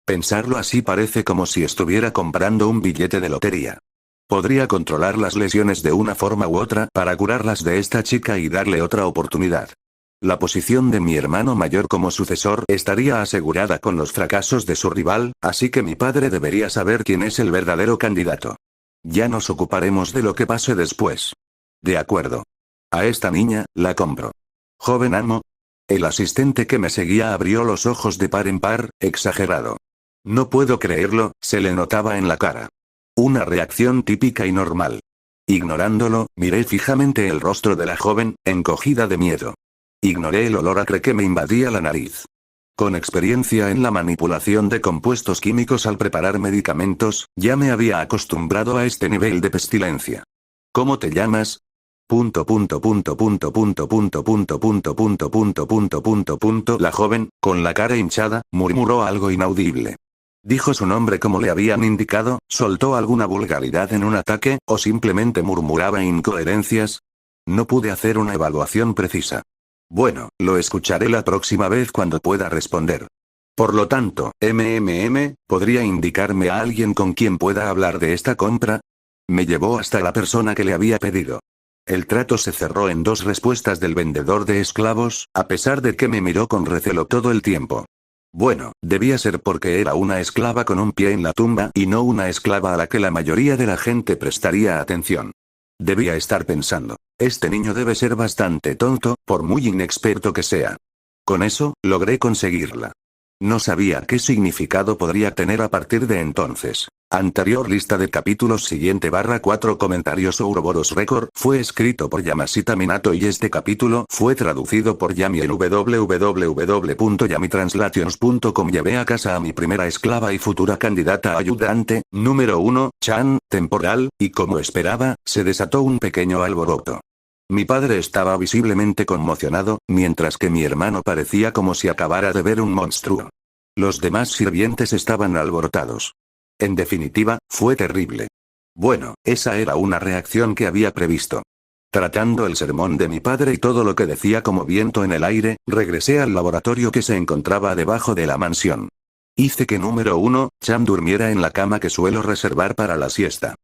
Pensarlo así parece como si estuviera comprando un billete de lotería. Podría controlar las lesiones de una forma u otra para curarlas de esta chica y darle otra oportunidad. La posición de mi hermano mayor como sucesor estaría asegurada con los fracasos de su rival, así que mi padre debería saber quién es el verdadero candidato. Ya nos ocuparemos de lo que pase después. De acuerdo. A esta niña, la compro. Joven amo. El asistente que me seguía abrió los ojos de par en par, exagerado. No puedo creerlo, se le notaba en la cara. Una reacción típica y normal. Ignorándolo, miré fijamente el rostro de la joven, encogida de miedo. Ignoré el olor acre que me invadía la nariz. Con experiencia en la manipulación de compuestos químicos al preparar medicamentos, ya me había acostumbrado a este nivel de pestilencia. ¿Cómo te llamas? La joven, con la cara hinchada, murmuró algo inaudible. Dijo su nombre como le habían indicado, soltó alguna vulgaridad en un ataque, o simplemente murmuraba incoherencias. No pude hacer una evaluación precisa. Bueno, lo escucharé la próxima vez cuando pueda responder. Por lo tanto, ¿podría indicarme a alguien con quien pueda hablar de esta compra? Me llevó hasta la persona que le había pedido. El trato se cerró en 2 respuestas del vendedor de esclavos, a pesar de que me miró con recelo todo el tiempo. Bueno, debía ser porque era una esclava con un pie en la tumba y no una esclava a la que la mayoría de la gente prestaría atención. Debía estar pensando, este niño debe ser bastante tonto, por muy inexperto que sea. Con eso, logré conseguirla. No sabía qué significado podría tener a partir de entonces. Anterior lista de capítulos siguiente /4 comentarios. Ouroboros Record fue escrito por Yamashita Minato y este capítulo fue traducido por Yami en www.yamitranslations.com. Llevé a casa a mi primera esclava y futura candidata a ayudante, número 1, Chan, temporal, y como esperaba, se desató un pequeño alboroto. Mi padre estaba visiblemente conmocionado, mientras que mi hermano parecía como si acabara de ver un monstruo. Los demás sirvientes estaban alborotados. En definitiva, fue terrible. Bueno, esa era una reacción que había previsto. Tratando el sermón de mi padre y todo lo que decía como viento en el aire, regresé al laboratorio que se encontraba debajo de la mansión. Hice que número 1, Chan durmiera en la cama que suelo reservar para la siesta.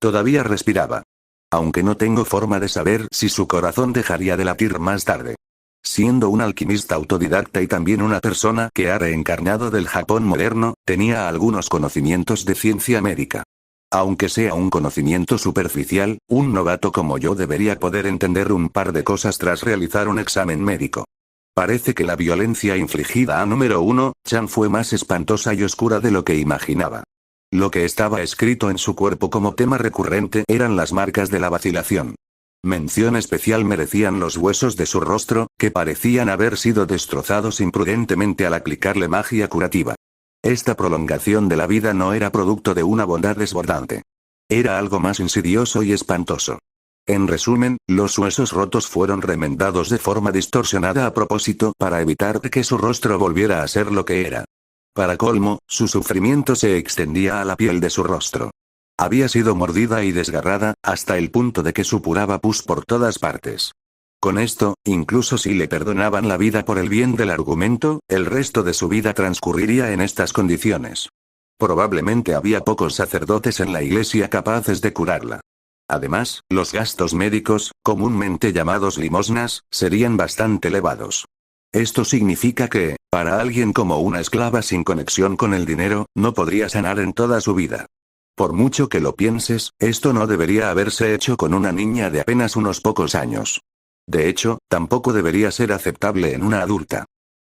Todavía respiraba. Aunque no tengo forma de saber si su corazón dejaría de latir más tarde. Siendo un alquimista autodidacta y también una persona que ha reencarnado del Japón moderno, tenía algunos conocimientos de ciencia médica. Aunque sea un conocimiento superficial, un novato como yo debería poder entender un par de cosas tras realizar un examen médico. Parece que la violencia infligida a número 1, Chan fue más espantosa y oscura de lo que imaginaba. Lo que estaba escrito en su cuerpo como tema recurrente eran las marcas de la vacilación. Mención especial merecían los huesos de su rostro, que parecían haber sido destrozados imprudentemente al aplicarle magia curativa. Esta prolongación de la vida no era producto de una bondad desbordante. Era algo más insidioso y espantoso. En resumen, los huesos rotos fueron remendados de forma distorsionada a propósito para evitar que su rostro volviera a ser lo que era. Para colmo, su sufrimiento se extendía a la piel de su rostro. Había sido mordida y desgarrada, hasta el punto de que supuraba pus por todas partes. Con esto, incluso si le perdonaban la vida por el bien del argumento, el resto de su vida transcurriría en estas condiciones. Probablemente había pocos sacerdotes en la iglesia capaces de curarla. Además, los gastos médicos, comúnmente llamados limosnas, serían bastante elevados. Esto significa que, para alguien como una esclava sin conexión con el dinero, no podría sanar en toda su vida. Por mucho que lo pienses, esto no debería haberse hecho con una niña de apenas unos pocos años. De hecho, tampoco debería ser aceptable en una adulta.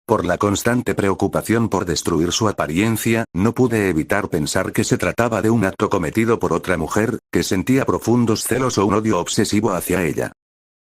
Por la constante preocupación por destruir su apariencia, no pude evitar pensar que se trataba de un acto cometido por otra mujer, que sentía profundos celos o un odio obsesivo hacia ella.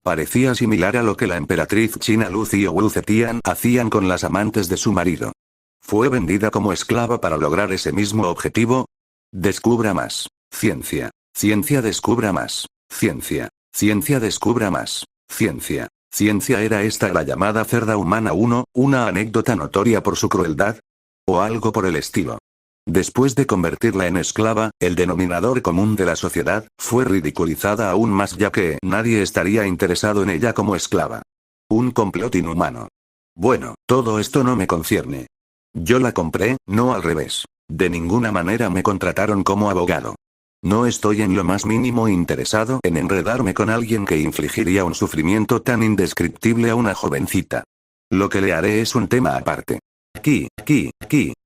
Parecía similar a lo que la emperatriz china Lucy o Wu Zetian hacían con las amantes de su marido. ¿Fue vendida como esclava para lograr ese mismo objetivo? Descubra más. Ciencia. Ciencia descubra más. Ciencia. Ciencia descubra más. Ciencia. ¿Ciencia era esta la llamada cerda humana 1, una anécdota notoria por su crueldad? ¿O algo por el estilo? Después de convertirla en esclava, el denominador común de la sociedad, fue ridiculizada aún más ya que nadie estaría interesado en ella como esclava. Un complot inhumano. Bueno, todo esto no me concierne. Yo la compré, no al revés. De ninguna manera me contrataron como abogado. No estoy en lo más mínimo interesado en enredarme con alguien que infligiría un sufrimiento tan indescriptible a una jovencita. Lo que le haré es un tema aparte. Aquí,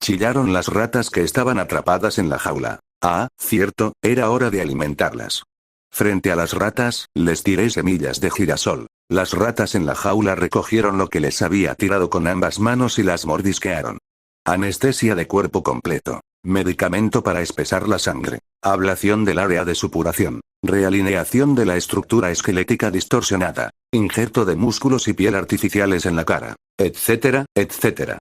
chillaron las ratas que estaban atrapadas en la jaula. Ah, cierto, era hora de alimentarlas. Frente a las ratas, les tiré semillas de girasol. Las ratas en la jaula recogieron lo que les había tirado con ambas manos y las mordisquearon. Anestesia de cuerpo completo. Medicamento para espesar la sangre. Ablación del área de supuración. Realineación de la estructura esquelética distorsionada. Injerto de músculos y piel artificiales en la cara. Etcétera, etcétera.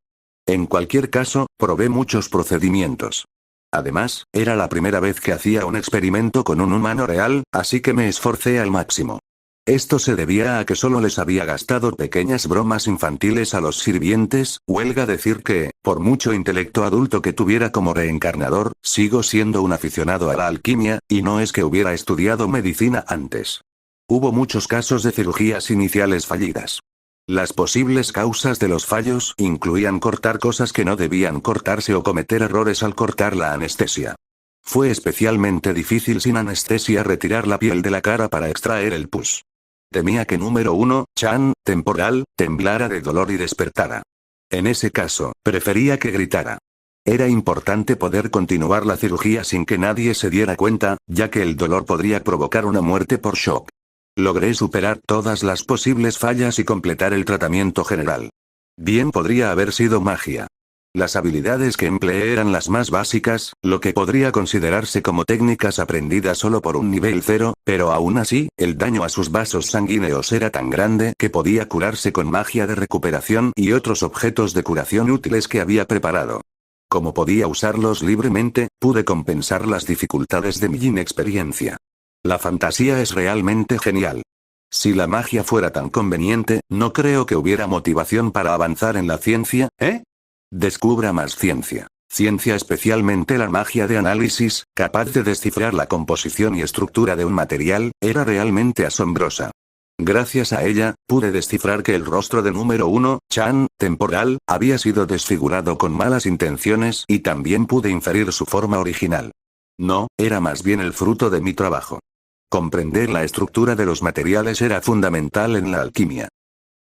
En cualquier caso, probé muchos procedimientos. Además, era la primera vez que hacía un experimento con un humano real, así que me esforcé al máximo. Esto se debía a que solo les había gastado pequeñas bromas infantiles a los sirvientes, huelga decir que, por mucho intelecto adulto que tuviera como reencarnador, sigo siendo un aficionado a la alquimia, y no es que hubiera estudiado medicina antes. Hubo muchos casos de cirugías iniciales fallidas. Las posibles causas de los fallos incluían cortar cosas que no debían cortarse o cometer errores al cortar la anestesia. Fue especialmente difícil sin anestesia retirar la piel de la cara para extraer el pus. Temía que número 1, Chan, temporal, temblara de dolor y despertara. En ese caso, prefería que gritara. Era importante poder continuar la cirugía sin que nadie se diera cuenta, ya que el dolor podría provocar una muerte por shock. Logré superar todas las posibles fallas y completar el tratamiento general. Bien podría haber sido magia. Las habilidades que empleé eran las más básicas, lo que podría considerarse como técnicas aprendidas solo por un nivel 0, pero aún así, el daño a sus vasos sanguíneos era tan grande que podía curarse con magia de recuperación y otros objetos de curación útiles que había preparado. Como podía usarlos libremente, pude compensar las dificultades de mi inexperiencia. La fantasía es realmente genial. Si la magia fuera tan conveniente, no creo que hubiera motivación para avanzar en la ciencia, ¿eh? Descubra más ciencia. Ciencia, especialmente la magia de análisis, capaz de descifrar la composición y estructura de un material, era realmente asombrosa. Gracias a ella, pude descifrar que el rostro de número 1, Chan, temporal, había sido desfigurado con malas intenciones y también pude inferir su forma original. No, era más bien el fruto de mi trabajo. Comprender la estructura de los materiales era fundamental en la alquimia.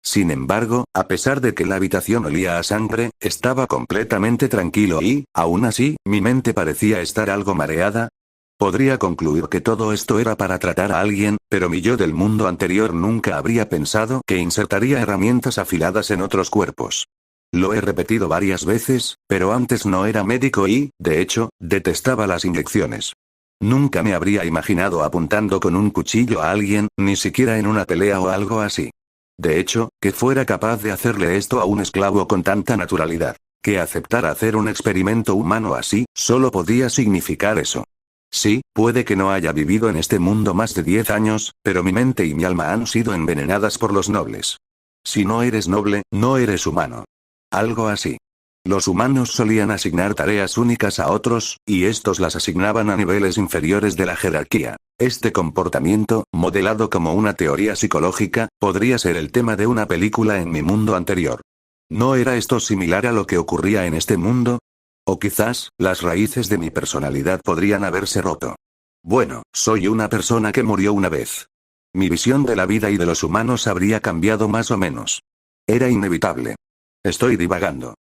Sin embargo, a pesar de que la habitación olía a sangre, estaba completamente tranquilo y, aún así, mi mente parecía estar algo mareada. Podría concluir que todo esto era para tratar a alguien, pero mi yo del mundo anterior nunca habría pensado que insertaría herramientas afiladas en otros cuerpos. Lo he repetido varias veces, pero antes no era médico y, de hecho, detestaba las inyecciones. Nunca me habría imaginado apuntando con un cuchillo a alguien, ni siquiera en una pelea o algo así. De hecho, que fuera capaz de hacerle esto a un esclavo con tanta naturalidad. Que aceptara hacer un experimento humano así, solo podía significar eso. Sí, puede que no haya vivido en este mundo más de 10 años, pero mi mente y mi alma han sido envenenadas por los nobles. Si no eres noble, no eres humano. Algo así. Los humanos solían asignar tareas únicas a otros, y estos las asignaban a niveles inferiores de la jerarquía. Este comportamiento, modelado como una teoría psicológica, podría ser el tema de una película en mi mundo anterior. ¿No era esto similar a lo que ocurría en este mundo? O quizás, las raíces de mi personalidad podrían haberse roto. Bueno, soy una persona que murió una vez. Mi visión de la vida y de los humanos habría cambiado más o menos. Era inevitable. Estoy divagando.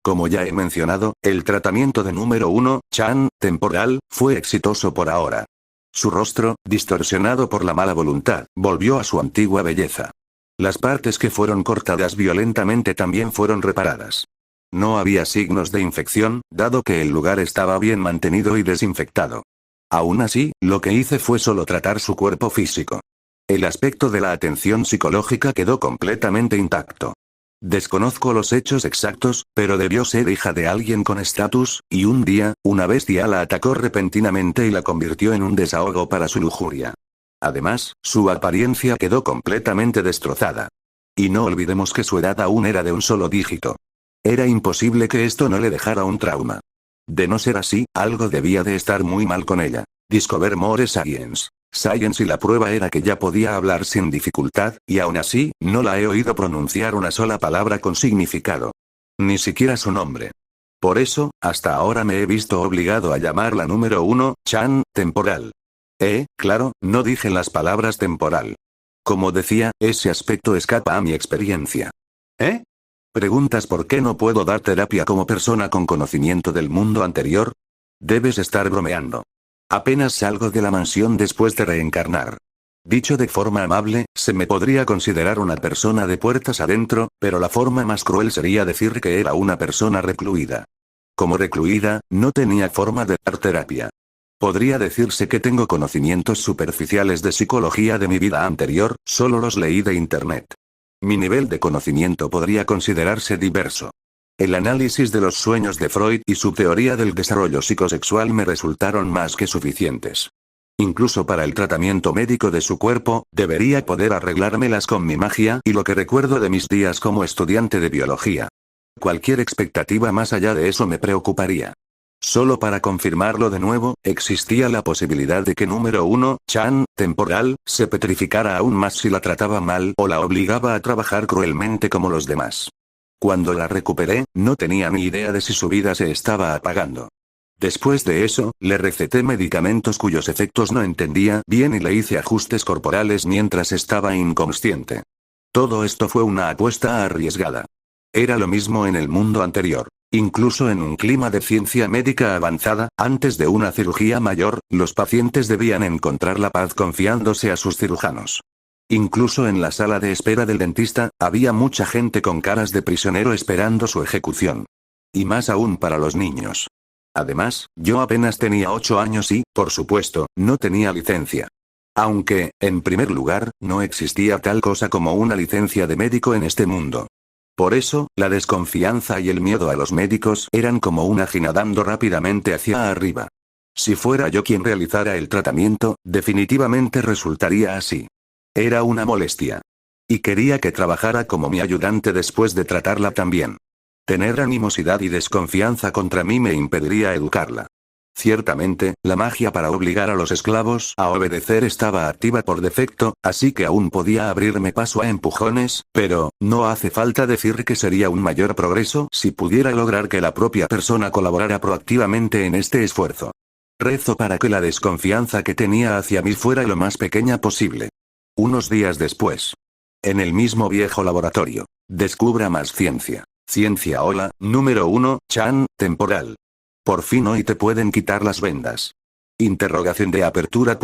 Como ya he mencionado, el tratamiento de número 1, Chan, temporal, fue exitoso por ahora. Su rostro, distorsionado por la mala voluntad, volvió a su antigua belleza. Las partes que fueron cortadas violentamente también fueron reparadas. No había signos de infección, dado que el lugar estaba bien mantenido y desinfectado. Aún así, lo que hice fue solo tratar su cuerpo físico. El aspecto de la atención psicológica quedó completamente intacto. Desconozco los hechos exactos, pero debió ser hija de alguien con estatus, y un día, una bestia la atacó repentinamente y la convirtió en un desahogo para su lujuria. Además, su apariencia quedó completamente destrozada. Y no olvidemos que su edad aún era de un solo dígito. Era imposible que esto no le dejara un trauma. De no ser así, algo debía de estar muy mal con ella. Discover more science. Science, y la prueba era que ya podía hablar sin dificultad, y aún así, no la he oído pronunciar una sola palabra con significado. Ni siquiera su nombre. Por eso, hasta ahora me he visto obligado a llamarla número 1, Chan, temporal. Claro, no dije las palabras temporal. Como decía, ese aspecto escapa a mi experiencia. ¿Preguntas por qué no puedo dar terapia como persona con conocimiento del mundo anterior? Debes estar bromeando. Apenas salgo de la mansión después de reencarnar. Dicho de forma amable, se me podría considerar una persona de puertas adentro, pero la forma más cruel sería decir que era una persona recluida. Como recluida, no tenía forma de dar terapia. Podría decirse que tengo conocimientos superficiales de psicología de mi vida anterior, solo los leí de internet. Mi nivel de conocimiento podría considerarse diverso. El análisis de los sueños de Freud y su teoría del desarrollo psicosexual me resultaron más que suficientes. Incluso para el tratamiento médico de su cuerpo, debería poder arreglármelas con mi magia y lo que recuerdo de mis días como estudiante de biología. Cualquier expectativa más allá de eso me preocuparía. Solo para confirmarlo de nuevo, existía la posibilidad de que número 1, Chan, temporal, se petrificara aún más si la trataba mal o la obligaba a trabajar cruelmente como los demás. Cuando la recuperé, no tenía ni idea de si su vida se estaba apagando. Después de eso, le receté medicamentos cuyos efectos no entendía bien y le hice ajustes corporales mientras estaba inconsciente. Todo esto fue una apuesta arriesgada. Era lo mismo en el mundo anterior. Incluso en un clima de ciencia médica avanzada, antes de una cirugía mayor, los pacientes debían encontrar la paz confiándose a sus cirujanos. Incluso en la sala de espera del dentista, había mucha gente con caras de prisionero esperando su ejecución. Y más aún para los niños. Además, yo apenas tenía 8 años y, por supuesto, no tenía licencia. Aunque, en primer lugar, no existía tal cosa como una licencia de médico en este mundo. Por eso, la desconfianza y el miedo a los médicos eran como una gina dando rápidamente hacia arriba. Si fuera yo quien realizara el tratamiento, definitivamente resultaría así. Era una molestia. Y quería que trabajara como mi ayudante después de tratarla también. Tener animosidad y desconfianza contra mí me impediría educarla. Ciertamente, la magia para obligar a los esclavos a obedecer estaba activa por defecto, así que aún podía abrirme paso a empujones, pero, no hace falta decir que sería un mayor progreso si pudiera lograr que la propia persona colaborara proactivamente en este esfuerzo. Rezo para que la desconfianza que tenía hacia mí fuera lo más pequeña posible. Unos días después. En el mismo viejo laboratorio. Descubra más ciencia. Ciencia hola, número 1, Chan, temporal. Por fin hoy te pueden quitar las vendas. Interrogación de apertura.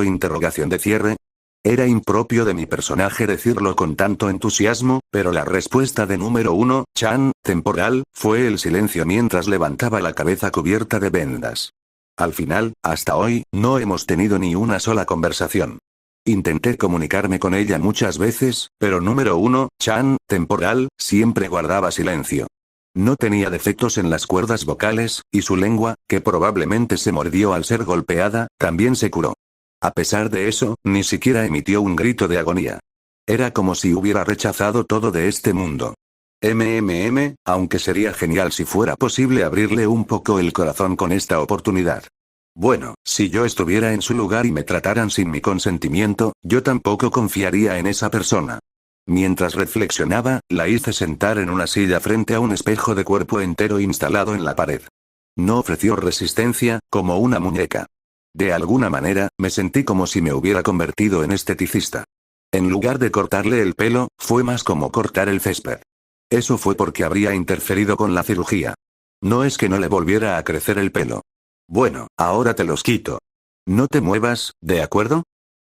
Interrogación de cierre. Era impropio de mi personaje decirlo con tanto entusiasmo, pero la respuesta de número 1, Chan, temporal, fue el silencio mientras levantaba la cabeza cubierta de vendas. Al final, hasta hoy, no hemos tenido ni una sola conversación. Intenté comunicarme con ella muchas veces, pero número 1, Chan, temporal, siempre guardaba silencio. No tenía defectos en las cuerdas vocales, y su lengua, que probablemente se mordió al ser golpeada, también se curó. A pesar de eso, ni siquiera emitió un grito de agonía. Era como si hubiera rechazado todo de este mundo. Aunque sería genial si fuera posible abrirle un poco el corazón con esta oportunidad. Bueno, si yo estuviera en su lugar y me trataran sin mi consentimiento, yo tampoco confiaría en esa persona. Mientras reflexionaba, la hice sentar en una silla frente a un espejo de cuerpo entero instalado en la pared. No ofreció resistencia, como una muñeca. De alguna manera, me sentí como si me hubiera convertido en esteticista. En lugar de cortarle el pelo, fue más como cortar el césped. Eso fue porque habría interferido con la cirugía. No es que no le volviera a crecer el pelo. Bueno, ahora te los quito. No te muevas, ¿de acuerdo?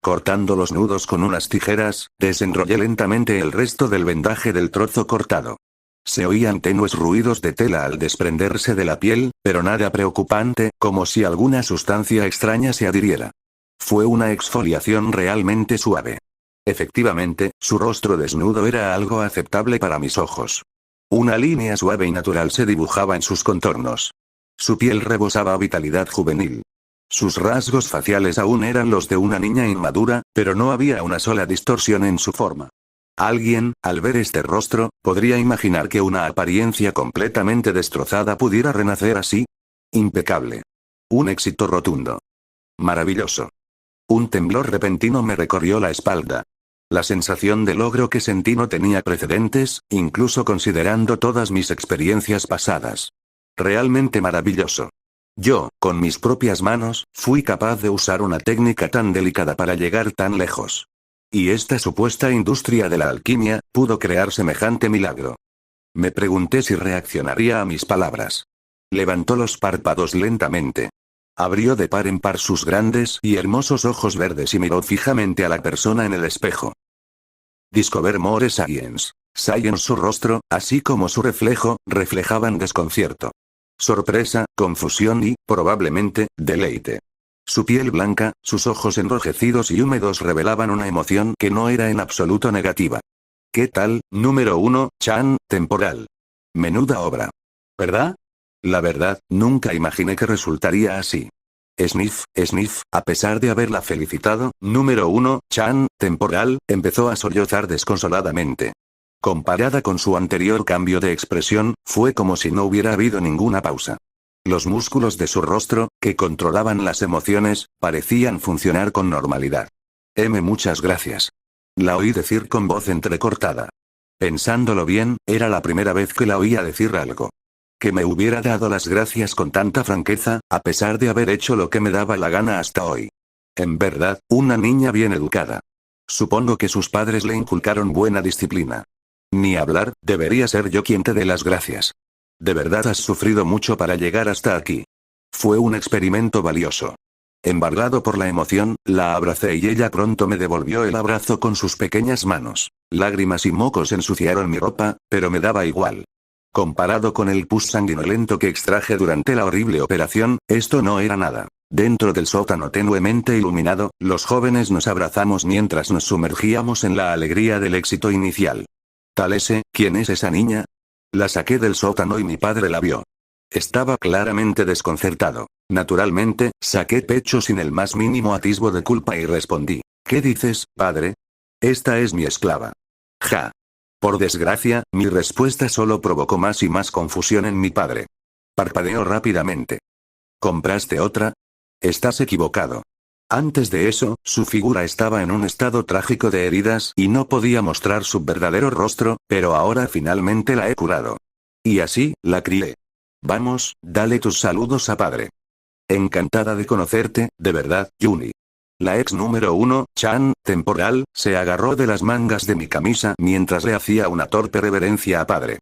Cortando los nudos con unas tijeras, desenrollé lentamente el resto del vendaje del trozo cortado. Se oían tenues ruidos de tela al desprenderse de la piel, pero nada preocupante, como si alguna sustancia extraña se adhiriera. Fue una exfoliación realmente suave. Efectivamente, su rostro desnudo era algo aceptable para mis ojos. Una línea suave y natural se dibujaba en sus contornos. Su piel rebosaba vitalidad juvenil. Sus rasgos faciales aún eran los de una niña inmadura, pero no había una sola distorsión en su forma. Alguien, al ver este rostro, podría imaginar que una apariencia completamente destrozada pudiera renacer así. Impecable. Un éxito rotundo. Maravilloso. Un temblor repentino me recorrió la espalda. La sensación de logro que sentí no tenía precedentes, incluso considerando todas mis experiencias pasadas. Realmente maravilloso. Yo, con mis propias manos, fui capaz de usar una técnica tan delicada para llegar tan lejos. Y esta supuesta industria de la alquimia, pudo crear semejante milagro. Me pregunté si reaccionaría a mis palabras. Levantó los párpados lentamente. Abrió de par en par sus grandes y hermosos ojos verdes y miró fijamente a la persona en el espejo. Discover more science. Science. Su rostro, así como su reflejo, reflejaban desconcierto. Sorpresa, confusión y, probablemente, deleite. Su piel blanca, sus ojos enrojecidos y húmedos revelaban una emoción que no era en absoluto negativa. ¿Qué tal, número 1, Chan, temporal? Menuda obra. ¿Verdad? La verdad, nunca imaginé que resultaría así. Sniff, sniff, a pesar de haberla felicitado, número 1, Chan, temporal, empezó a sollozar desconsoladamente. Comparada con su anterior cambio de expresión, fue como si no hubiera habido ninguna pausa. Los músculos de su rostro, que controlaban las emociones, parecían funcionar con normalidad. Muchas gracias. La oí decir con voz entrecortada. Pensándolo bien, era la primera vez que la oía decir algo. que me hubiera dado las gracias con tanta franqueza, a pesar de haber hecho lo que me daba la gana hasta hoy. En verdad, una niña bien educada. Supongo que sus padres le inculcaron buena disciplina. Ni hablar, debería ser yo quien te dé las gracias. De verdad has sufrido mucho para llegar hasta aquí. Fue un experimento valioso. Embargado por la emoción, la abracé y ella pronto me devolvió el abrazo con sus pequeñas manos. Lágrimas y mocos ensuciaron mi ropa, pero me daba igual. Comparado con el pus sanguinolento que extraje durante la horrible operación, esto no era nada. Dentro del sótano tenuemente iluminado, los jóvenes nos abrazamos mientras nos sumergíamos en la alegría del éxito inicial. Talese, ¿quién es esa niña? La saqué del sótano y mi padre la vio. Estaba claramente desconcertado. Naturalmente, saqué pecho sin el más mínimo atisbo de culpa y respondí. ¿Qué dices, padre? Esta es mi esclava. Ja. Por desgracia, mi respuesta solo provocó más y más confusión en mi padre. Parpadeó rápidamente. ¿Compraste otra? Estás equivocado. Antes de eso, su figura estaba en un estado trágico de heridas y no podía mostrar su verdadero rostro, pero ahora finalmente la he curado. Y así, la crié. Vamos, dale tus saludos a padre. Encantada de conocerte, de verdad, Juni. La ex número 1, Chan, temporal, se agarró de las mangas de mi camisa mientras le hacía una torpe reverencia a padre.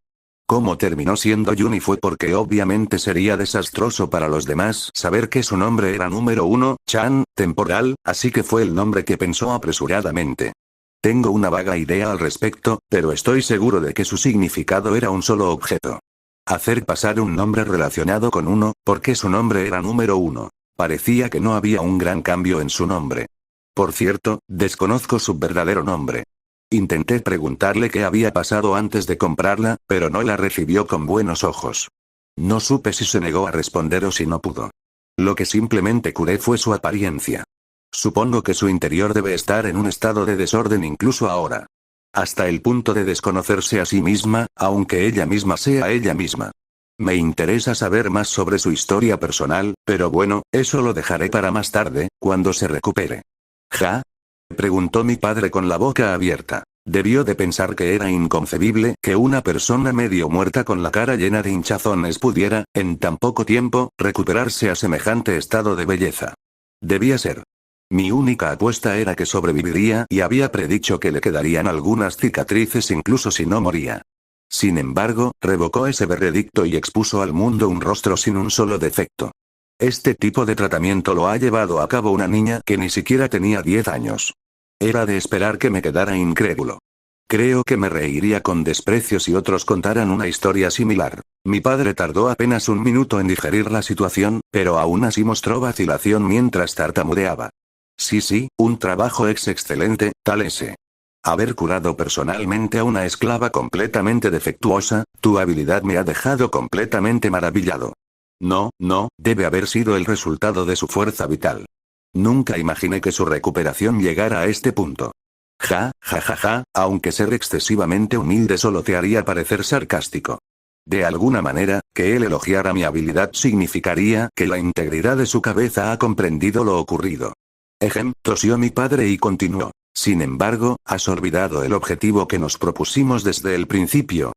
Cómo terminó siendo Juni fue porque obviamente sería desastroso para los demás saber que su nombre era número 1, Chan, temporal, así que fue el nombre que pensó apresuradamente. Tengo una vaga idea al respecto, pero estoy seguro de que su significado era un solo objeto. Hacer pasar un nombre relacionado con uno, porque su nombre era número 1. Parecía que no había un gran cambio en su nombre. Por cierto, desconozco su verdadero nombre. Intenté preguntarle qué había pasado antes de comprarla, pero no la recibió con buenos ojos. No supe si se negó a responder o si no pudo. Lo que simplemente curé fue su apariencia. Supongo que su interior debe estar en un estado de desorden incluso ahora. Hasta el punto de desconocerse a sí misma, aunque ella misma sea ella misma. Me interesa saber más sobre su historia personal, pero bueno, eso lo dejaré para más tarde, cuando se recupere. ¿Ja? Preguntó mi padre con la boca abierta. Debió de pensar que era inconcebible que una persona medio muerta con la cara llena de hinchazones pudiera, en tan poco tiempo, recuperarse a semejante estado de belleza. Debía ser. Mi única apuesta era que sobreviviría y había predicho que le quedarían algunas cicatrices incluso si no moría. Sin embargo, revocó ese veredicto y expuso al mundo un rostro sin un solo defecto. Este tipo de tratamiento lo ha llevado a cabo una niña que ni siquiera tenía 10 años. Era de esperar que me quedara incrédulo. Creo que me reiría con desprecio si otros contaran una historia similar. Mi padre tardó apenas un minuto en digerir la situación, pero aún así mostró vacilación mientras tartamudeaba. Sí, un trabajo excelente, Talese. Haber curado personalmente a una esclava completamente defectuosa, tu habilidad me ha dejado completamente maravillado. No, debe haber sido el resultado de su fuerza vital. Nunca imaginé que su recuperación llegara a este punto. Ja, aunque ser excesivamente humilde solo te haría parecer sarcástico. De alguna manera, que él elogiara mi habilidad significaría que la integridad de su cabeza ha comprendido lo ocurrido. Tosió mi padre y continuó. Sin embargo, has olvidado el objetivo que nos propusimos desde el principio.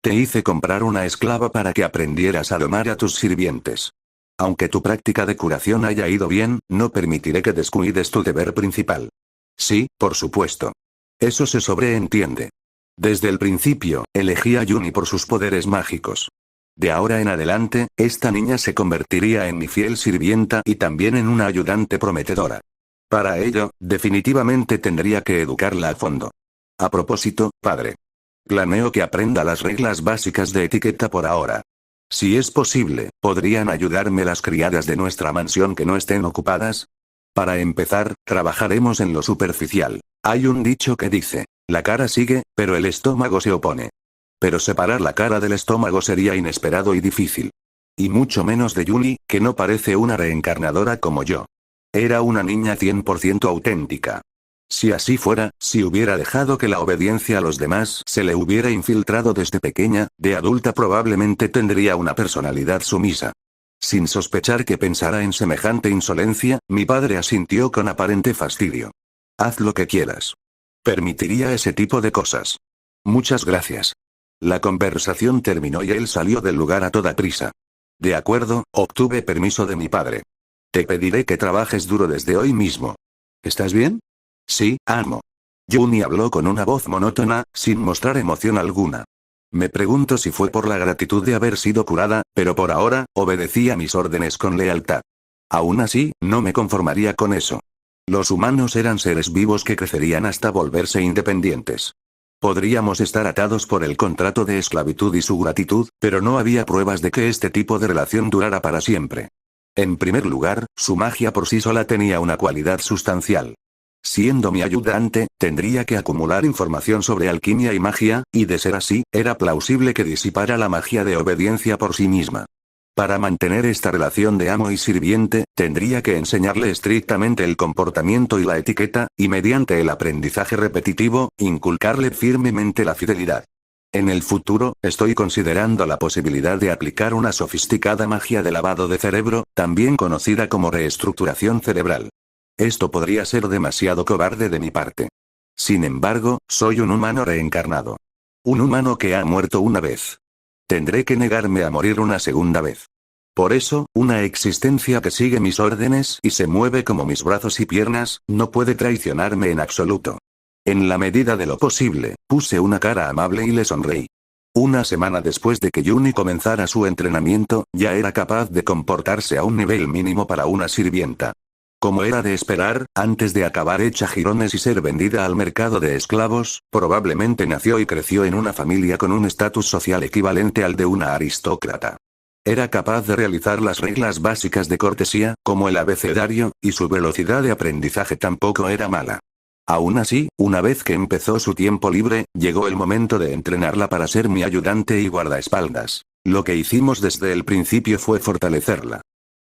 Te hice comprar una esclava para que aprendieras a domar a tus sirvientes. Aunque tu práctica de curación haya ido bien, no permitiré que descuides tu deber principal. Sí, por supuesto. Eso se sobreentiende. Desde el principio, elegí a Juni por sus poderes mágicos. De ahora en adelante, esta niña se convertiría en mi fiel sirvienta y también en una ayudante prometedora. Para ello, definitivamente tendría que educarla a fondo. A propósito, padre. Planeo que aprenda las reglas básicas de etiqueta por ahora. Si es posible, ¿podrían ayudarme las criadas de nuestra mansión que no estén ocupadas? Para empezar, trabajaremos en lo superficial. Hay un dicho que dice, la cara sigue, pero el estómago se opone. Pero separar la cara del estómago sería inesperado y difícil. Y mucho menos de Juni, que no parece una reencarnadora como yo. Era una niña 100% auténtica. Si así fuera, si hubiera dejado que la obediencia a los demás se le hubiera infiltrado desde pequeña, de adulta probablemente tendría una personalidad sumisa. Sin sospechar que pensara en semejante insolencia, mi padre asintió con aparente fastidio. Haz lo que quieras. Permitiría ese tipo de cosas. Muchas gracias. La conversación terminó y él salió del lugar a toda prisa. De acuerdo, obtuve permiso de mi padre. Te pediré que trabajes duro desde hoy mismo. ¿Estás bien? Sí, amo. Juni habló con una voz monótona, sin mostrar emoción alguna. Me pregunto si fue por la gratitud de haber sido curada, pero por ahora, obedecía mis órdenes con lealtad. Aún así, no me conformaría con eso. Los humanos eran seres vivos que crecerían hasta volverse independientes. Podríamos estar atados por el contrato de esclavitud y su gratitud, pero no había pruebas de que este tipo de relación durara para siempre. En primer lugar, su magia por sí sola tenía una cualidad sustancial. Siendo mi ayudante, tendría que acumular información sobre alquimia y magia, y de ser así, era plausible que disipara la magia de obediencia por sí misma. Para mantener esta relación de amo y sirviente, tendría que enseñarle estrictamente el comportamiento y la etiqueta, y mediante el aprendizaje repetitivo, inculcarle firmemente la fidelidad. En el futuro, estoy considerando la posibilidad de aplicar una sofisticada magia de lavado de cerebro, también conocida como reestructuración cerebral. Esto podría ser demasiado cobarde de mi parte. Sin embargo, soy un humano reencarnado. Un humano que ha muerto una vez. Tendré que negarme a morir una segunda vez. Por eso, una existencia que sigue mis órdenes y se mueve como mis brazos y piernas, no puede traicionarme en absoluto. En la medida de lo posible, puse una cara amable y le sonreí. Una semana después de que Juni comenzara su entrenamiento, ya era capaz de comportarse a un nivel mínimo para una sirvienta. Como era de esperar, antes de acabar hecha jirones y ser vendida al mercado de esclavos, probablemente nació y creció en una familia con un estatus social equivalente al de una aristócrata. Era capaz de realizar las reglas básicas de cortesía, como el abecedario, y su velocidad de aprendizaje tampoco era mala. Aún así, una vez que empezó su tiempo libre, llegó el momento de entrenarla para ser mi ayudante y guardaespaldas. Lo que hicimos desde el principio fue fortalecerla.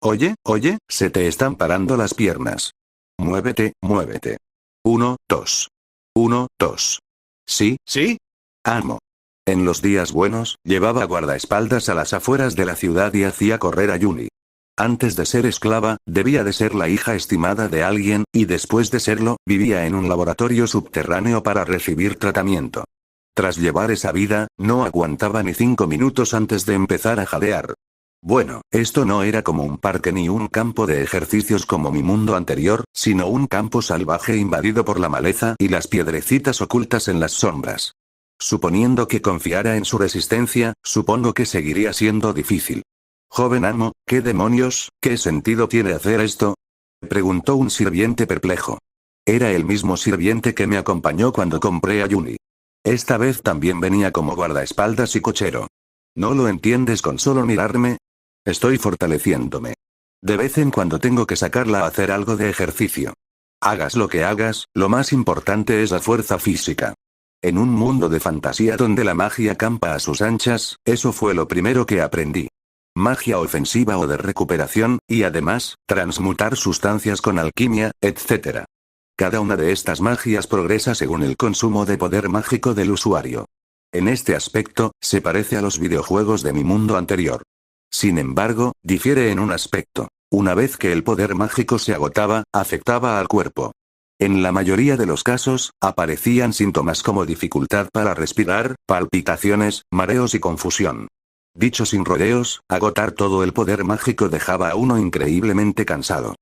Oye, se te están parando las piernas. Muévete, muévete. 1, 2. 1, 2. ¿Sí? ¿Sí? Amo. En los días buenos, llevaba guardaespaldas a las afueras de la ciudad y hacía correr a Juni. Antes de ser esclava, debía de ser la hija estimada de alguien, y después de serlo, vivía en un laboratorio subterráneo para recibir tratamiento. Tras llevar esa vida, no aguantaba ni 5 minutos antes de empezar a jadear. Bueno, esto no era como un parque ni un campo de ejercicios como mi mundo anterior, sino un campo salvaje invadido por la maleza y las piedrecitas ocultas en las sombras. Suponiendo que confiara en su resistencia, supongo que seguiría siendo difícil. Joven amo, ¿qué demonios, qué sentido tiene hacer esto? Preguntó un sirviente perplejo. Era el mismo sirviente que me acompañó cuando compré a Juni. Esta vez también venía como guardaespaldas y cochero. ¿No lo entiendes con solo mirarme? Estoy fortaleciéndome. De vez en cuando tengo que sacarla a hacer algo de ejercicio. Hagas lo que hagas, lo más importante es la fuerza física. En un mundo de fantasía donde la magia campa a sus anchas, eso fue lo primero que aprendí. Magia ofensiva o de recuperación, y además, transmutar sustancias con alquimia, etc. Cada una de estas magias progresa según el consumo de poder mágico del usuario. En este aspecto, se parece a los videojuegos de mi mundo anterior. Sin embargo, difiere en un aspecto. Una vez que el poder mágico se agotaba, afectaba al cuerpo. En la mayoría de los casos, aparecían síntomas como dificultad para respirar, palpitaciones, mareos y confusión. Dicho sin rodeos, agotar todo el poder mágico dejaba a uno increíblemente cansado.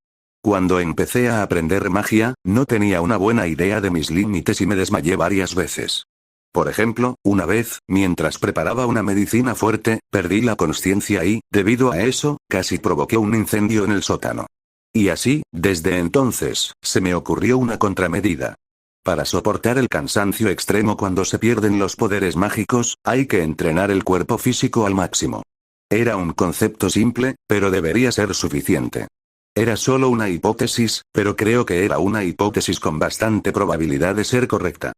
Cuando empecé a aprender magia, no tenía una buena idea de mis límites y me desmayé varias veces. Por ejemplo, una vez, mientras preparaba una medicina fuerte, perdí la consciencia y, debido a eso, casi provoqué un incendio en el sótano. Y así, desde entonces, se me ocurrió una contramedida. Para soportar el cansancio extremo cuando se pierden los poderes mágicos, hay que entrenar el cuerpo físico al máximo. Era un concepto simple, pero debería ser suficiente. Era solo una hipótesis, pero creo que era una hipótesis con bastante probabilidad de ser correcta.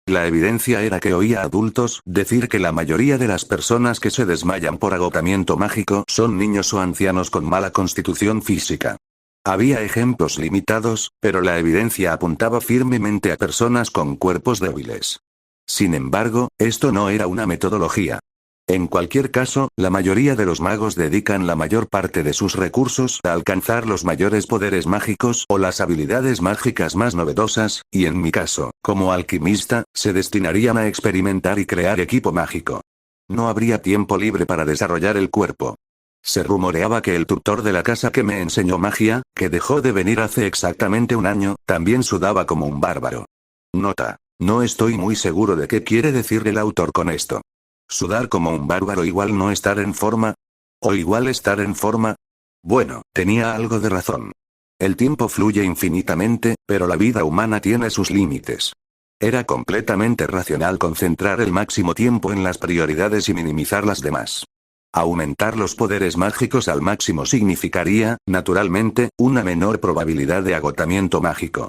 La evidencia era que oía a adultos decir que la mayoría de las personas que se desmayan por agotamiento mágico son niños o ancianos con mala constitución física. Había ejemplos limitados, pero la evidencia apuntaba firmemente a personas con cuerpos débiles. Sin embargo, esto no era una metodología. En cualquier caso, la mayoría de los magos dedican la mayor parte de sus recursos a alcanzar los mayores poderes mágicos o las habilidades mágicas más novedosas, y en mi caso, como alquimista, se destinarían a experimentar y crear equipo mágico. No habría tiempo libre para desarrollar el cuerpo. Se rumoreaba que el tutor de la casa que me enseñó magia, que dejó de venir hace exactamente un año, también sudaba como un bárbaro. Nota. No estoy muy seguro de qué quiere decir el autor con esto. ¿Sudar como un bárbaro igual no estar en forma? ¿O igual estar en forma? Bueno, tenía algo de razón. El tiempo fluye infinitamente, pero la vida humana tiene sus límites. Era completamente racional concentrar el máximo tiempo en las prioridades y minimizar las demás. Aumentar los poderes mágicos al máximo significaría, naturalmente, una menor probabilidad de agotamiento mágico.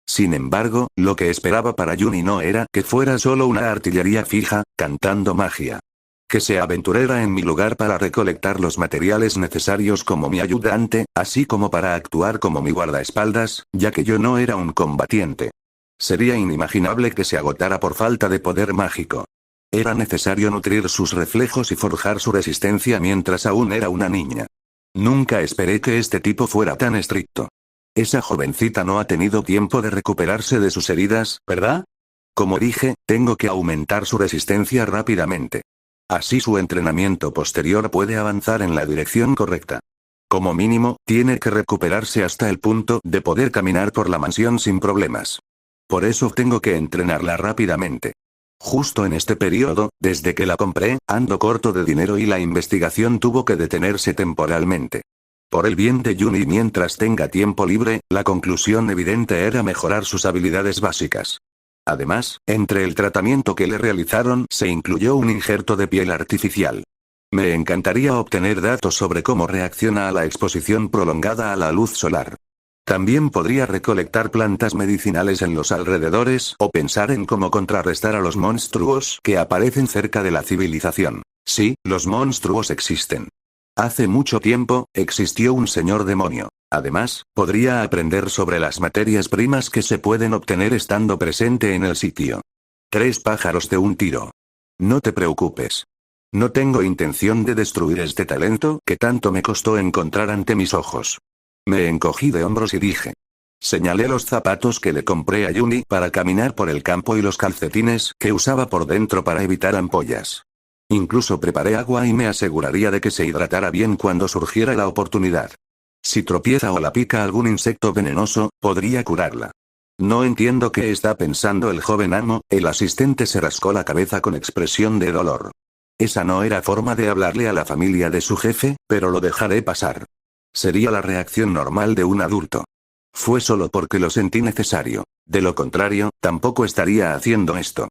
Sin embargo, lo que esperaba para Yuni no era que fuera solo una artillería fija, cantando magia. Que se aventurara en mi lugar para recolectar los materiales necesarios como mi ayudante, así como para actuar como mi guardaespaldas, ya que yo no era un combatiente. Sería inimaginable que se agotara por falta de poder mágico. Era necesario nutrir sus reflejos y forjar su resistencia mientras aún era una niña. Nunca esperé que este tipo fuera tan estricto. Esa jovencita no ha tenido tiempo de recuperarse de sus heridas, ¿verdad? Como dije, tengo que aumentar su resistencia rápidamente. Así su entrenamiento posterior puede avanzar en la dirección correcta. Como mínimo, tiene que recuperarse hasta el punto de poder caminar por la mansión sin problemas. Por eso tengo que entrenarla rápidamente. Justo en este periodo, desde que la compré, ando corto de dinero y la investigación tuvo que detenerse temporalmente. Por el bien de Yuni mientras tenga tiempo libre, la conclusión evidente era mejorar sus habilidades básicas. Además, entre el tratamiento que le realizaron se incluyó un injerto de piel artificial. Me encantaría obtener datos sobre cómo reacciona a la exposición prolongada a la luz solar. También podría recolectar plantas medicinales en los alrededores o pensar en cómo contrarrestar a los monstruos que aparecen cerca de la civilización. Sí, los monstruos existen. Hace mucho tiempo, existió un señor demonio. Además, podría aprender sobre las materias primas que se pueden obtener estando presente en el sitio. 3 pájaros de un tiro. No te preocupes. No tengo intención de destruir este talento que tanto me costó encontrar ante mis ojos. Me encogí de hombros y dije. Señalé los zapatos que le compré a Yuni para caminar por el campo y los calcetines que usaba por dentro para evitar ampollas. Incluso preparé agua y me aseguraría de que se hidratara bien cuando surgiera la oportunidad. Si tropieza o la pica algún insecto venenoso, podría curarla. No entiendo qué está pensando el joven amo, el asistente se rascó la cabeza con expresión de dolor. Esa no era forma de hablarle a la familia de su jefe, pero lo dejaré pasar. Sería la reacción normal de un adulto. Fue solo porque lo sentí necesario. De lo contrario, tampoco estaría haciendo esto.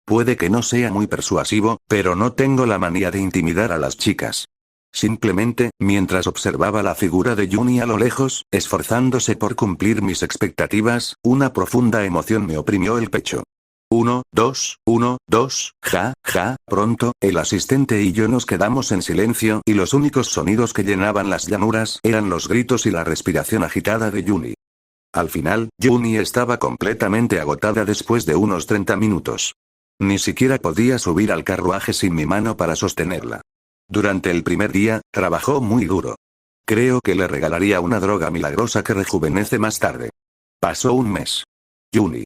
Puede que no sea muy persuasivo, pero no tengo la manía de intimidar a las chicas. Simplemente, mientras observaba la figura de Yuni a lo lejos, esforzándose por cumplir mis expectativas, una profunda emoción me oprimió el pecho. 1, 2, ja, ja, pronto, el asistente y yo nos quedamos en silencio y los únicos sonidos que llenaban las llanuras eran los gritos y la respiración agitada de Yuni. Al final, Yuni estaba completamente agotada después de unos 30 minutos. Ni siquiera podía subir al carruaje sin mi mano para sostenerla. Durante el primer día, trabajó muy duro. Creo que le regalaría una droga milagrosa que rejuvenece más tarde. Pasó un mes. Yuni.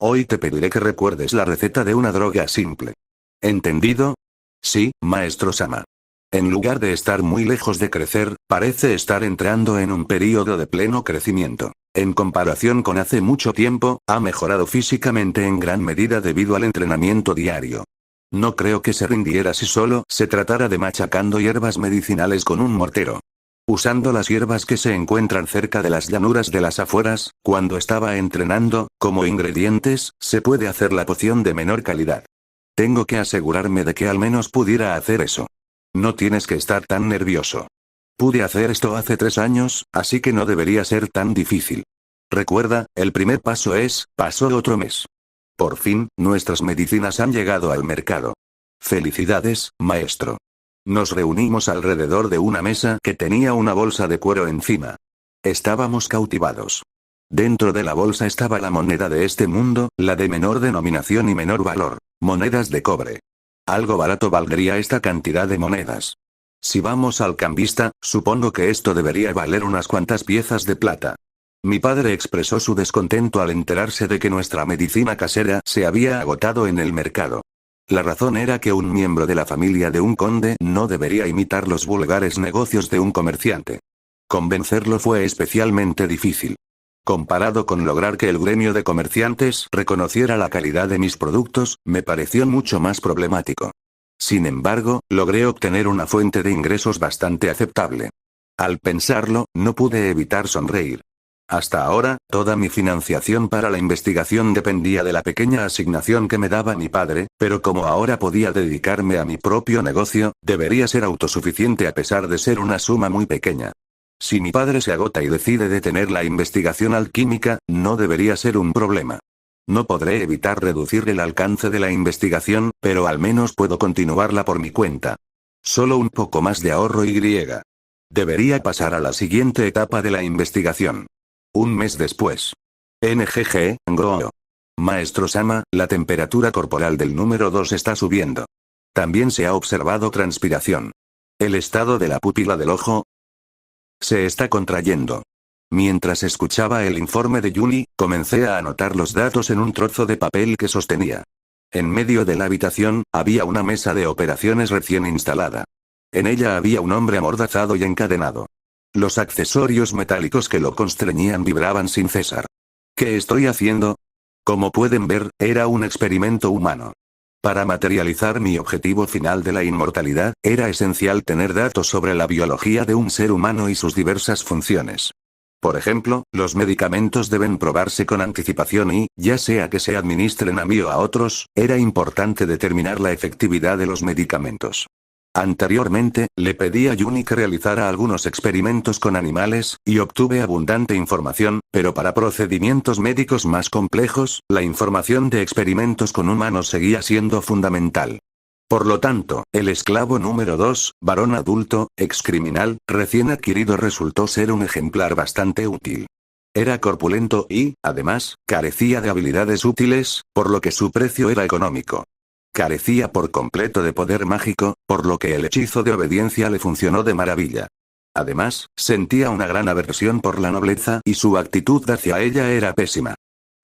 Hoy te pediré que recuerdes la receta de una droga simple. ¿Entendido? Sí, maestro Sama. En lugar de estar muy lejos de crecer, parece estar entrando en un período de pleno crecimiento. En comparación con hace mucho tiempo, ha mejorado físicamente en gran medida debido al entrenamiento diario. No creo que se rindiera si solo se tratara de machacando hierbas medicinales con un mortero. Usando las hierbas que se encuentran cerca de las llanuras de las afueras, cuando estaba entrenando, como ingredientes, se puede hacer la poción de menor calidad. Tengo que asegurarme de que al menos pudiera hacer eso. No tienes que estar tan nervioso. Pude hacer esto hace 3 años, así que no debería ser tan difícil. Recuerda, el primer paso es, pasó otro mes. Por fin, nuestras medicinas han llegado al mercado. Felicidades, maestro. Nos reunimos alrededor de una mesa que tenía una bolsa de cuero encima. Estábamos cautivados. Dentro de la bolsa estaba la moneda de este mundo, la de menor denominación y menor valor. Monedas de cobre. Algo barato valdría esta cantidad de monedas. Si vamos al cambista, supongo que esto debería valer unas cuantas piezas de plata. Mi padre expresó su descontento al enterarse de que nuestra medicina casera se había agotado en el mercado. La razón era que un miembro de la familia de un conde no debería imitar los vulgares negocios de un comerciante. Convencerlo fue especialmente difícil. Comparado con lograr que el gremio de comerciantes reconociera la calidad de mis productos, me pareció mucho más problemático. Sin embargo, logré obtener una fuente de ingresos bastante aceptable. Al pensarlo, no pude evitar sonreír. Hasta ahora, toda mi financiación para la investigación dependía de la pequeña asignación que me daba mi padre, pero como ahora podía dedicarme a mi propio negocio, debería ser autosuficiente a pesar de ser una suma muy pequeña. Si mi padre se agota y decide detener la investigación alquímica, no debería ser un problema. No podré evitar reducir el alcance de la investigación, pero al menos puedo continuarla por mi cuenta. Solo un poco más de ahorro y griega. Debería pasar a la siguiente etapa de la investigación. Un mes después. NGG, Ngoo. Maestro Sama, la temperatura corporal del número 2 está subiendo. También se ha observado transpiración. El estado de la pupila del ojo se está contrayendo. Mientras escuchaba el informe de Yuni, comencé a anotar los datos en un trozo de papel que sostenía. En medio de la habitación, había una mesa de operaciones recién instalada. En ella había un hombre amordazado y encadenado. Los accesorios metálicos que lo constreñían vibraban sin cesar. ¿Qué estoy haciendo? Como pueden ver, era un experimento humano. Para materializar mi objetivo final de la inmortalidad, era esencial tener datos sobre la biología de un ser humano y sus diversas funciones. Por ejemplo, los medicamentos deben probarse con anticipación y, ya sea que se administren a mí o a otros, era importante determinar la efectividad de los medicamentos. Anteriormente, le pedí a Yuni que realizara algunos experimentos con animales, y obtuve abundante información, pero para procedimientos médicos más complejos, la información de experimentos con humanos seguía siendo fundamental. Por lo tanto, el esclavo número 2, varón adulto, excriminal, recién adquirido resultó ser un ejemplar bastante útil. Era corpulento y, además, carecía de habilidades útiles, por lo que su precio era económico. Carecía por completo de poder mágico, por lo que el hechizo de obediencia le funcionó de maravilla. Además, sentía una gran aversión por la nobleza y su actitud hacia ella era pésima.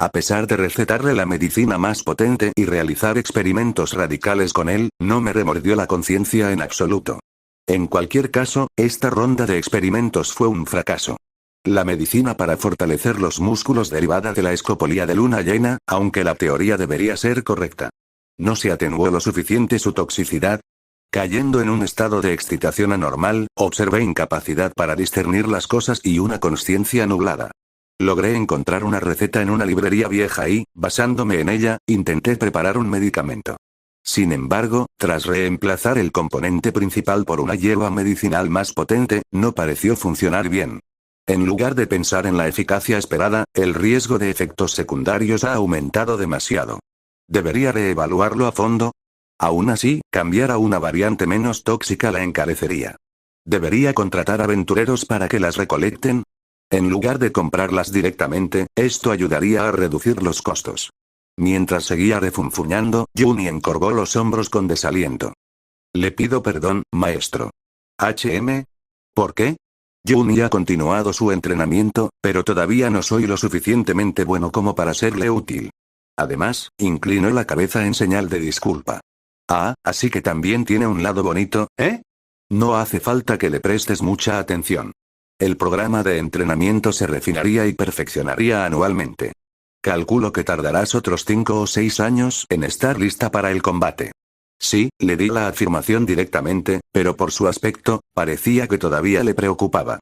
A pesar de recetarle la medicina más potente y realizar experimentos radicales con él, no me remordió la conciencia en absoluto. En cualquier caso, esta ronda de experimentos fue un fracaso. La medicina para fortalecer los músculos derivada de la escopolia de luna llena, aunque la teoría debería ser correcta. ¿No se atenuó lo suficiente su toxicidad? Cayendo en un estado de excitación anormal, observé incapacidad para discernir las cosas y una conciencia nublada. Logré encontrar una receta en una librería vieja y, basándome en ella, intenté preparar un medicamento. Sin embargo, tras reemplazar el componente principal por una hierba medicinal más potente, no pareció funcionar bien. En lugar de pensar en la eficacia esperada, el riesgo de efectos secundarios ha aumentado demasiado. ¿Debería reevaluarlo a fondo? Aún así, cambiar a una variante menos tóxica la encarecería. ¿Debería contratar aventureros para que las recolecten? En lugar de comprarlas directamente, esto ayudaría a reducir los costos. Mientras seguía refunfuñando, Yuni encorvó los hombros con desaliento. Le pido perdón, maestro. ¿HM? ¿Por qué? Yuni ha continuado su entrenamiento, pero todavía no soy lo suficientemente bueno como para serle útil. Además, inclinó la cabeza en señal de disculpa. Ah, así que también tiene un lado bonito, ¿eh? No hace falta que le prestes mucha atención. El programa de entrenamiento se refinaría y perfeccionaría anualmente. Calculo que tardarás otros 5 o 6 años en estar lista para el combate. Sí, le di la afirmación directamente, pero por su aspecto, parecía que todavía le preocupaba.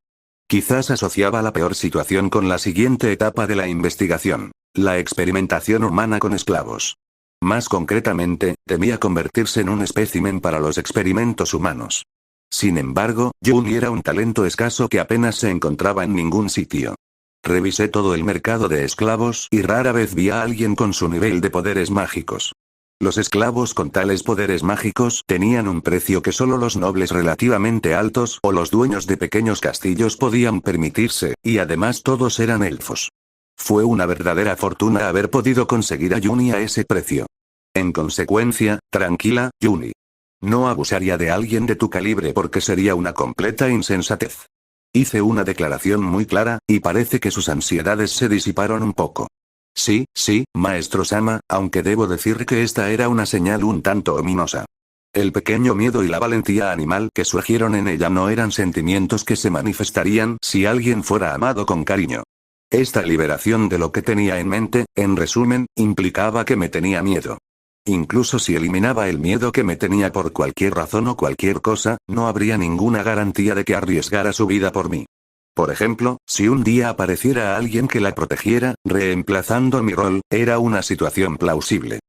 Quizás asociaba la peor situación con la siguiente etapa de la investigación. La experimentación humana con esclavos. Más concretamente, temía convertirse en un espécimen para los experimentos humanos. Sin embargo, Yuni era un talento escaso que apenas se encontraba en ningún sitio. Revisé todo el mercado de esclavos y rara vez vi a alguien con su nivel de poderes mágicos. Los esclavos con tales poderes mágicos tenían un precio que solo los nobles relativamente altos o los dueños de pequeños castillos podían permitirse, y además todos eran elfos. Fue una verdadera fortuna haber podido conseguir a Yuni a ese precio. En consecuencia, tranquila, Yuni. No abusaría de alguien de tu calibre porque sería una completa insensatez. Hice una declaración muy clara, y parece que sus ansiedades se disiparon un poco. Sí, sí, maestro Sama, aunque debo decir que esta era una señal un tanto ominosa. El pequeño miedo y la valentía animal que surgieron en ella no eran sentimientos que se manifestarían si alguien fuera amado con cariño. Esta liberación de lo que tenía en mente, en resumen, implicaba que me tenía miedo. Incluso si eliminaba el miedo que me tenía por cualquier razón o cualquier cosa, no habría ninguna garantía de que arriesgara su vida por mí. Por ejemplo, si un día apareciera alguien que la protegiera, reemplazando mi rol, era una situación plausible.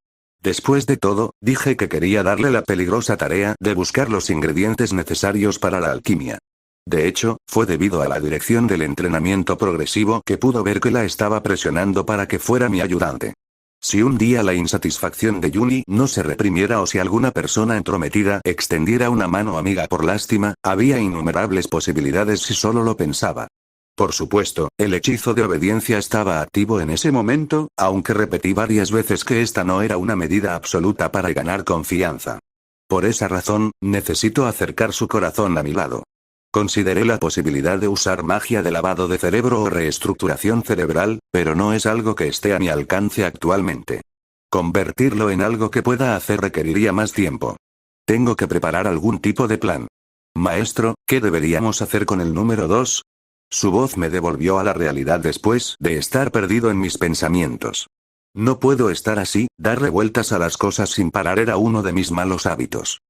Después de todo, dije que quería darle la peligrosa tarea de buscar los ingredientes necesarios para la alquimia. De hecho, fue debido a la dirección del entrenamiento progresivo que pudo ver que la estaba presionando para que fuera mi ayudante. Si un día la insatisfacción de Yuni no se reprimiera o si alguna persona entrometida extendiera una mano amiga por lástima, había innumerables posibilidades si solo lo pensaba. Por supuesto, el hechizo de obediencia estaba activo en ese momento, aunque repetí varias veces que esta no era una medida absoluta para ganar confianza. Por esa razón, necesito acercar su corazón a mi lado. Consideré la posibilidad de usar magia de lavado de cerebro o reestructuración cerebral, pero no es algo que esté a mi alcance actualmente. Convertirlo en algo que pueda hacer requeriría más tiempo. Tengo que preparar algún tipo de plan. Maestro, ¿qué deberíamos hacer con el número 2? Su voz me devolvió a la realidad después de estar perdido en mis pensamientos. No puedo estar así, darle vueltas a las cosas sin parar era uno de mis malos hábitos.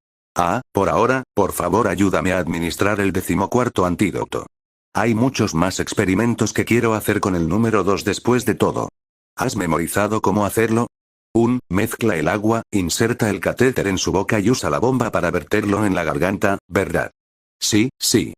Por ahora, por favor ayúdame a administrar el 14º antídoto. Hay muchos más experimentos que quiero hacer con el número 2 después de todo. ¿Has memorizado cómo hacerlo? Mezcla el agua, inserta el catéter en su boca y usa la bomba para verterlo en la garganta, ¿verdad? Sí, sí.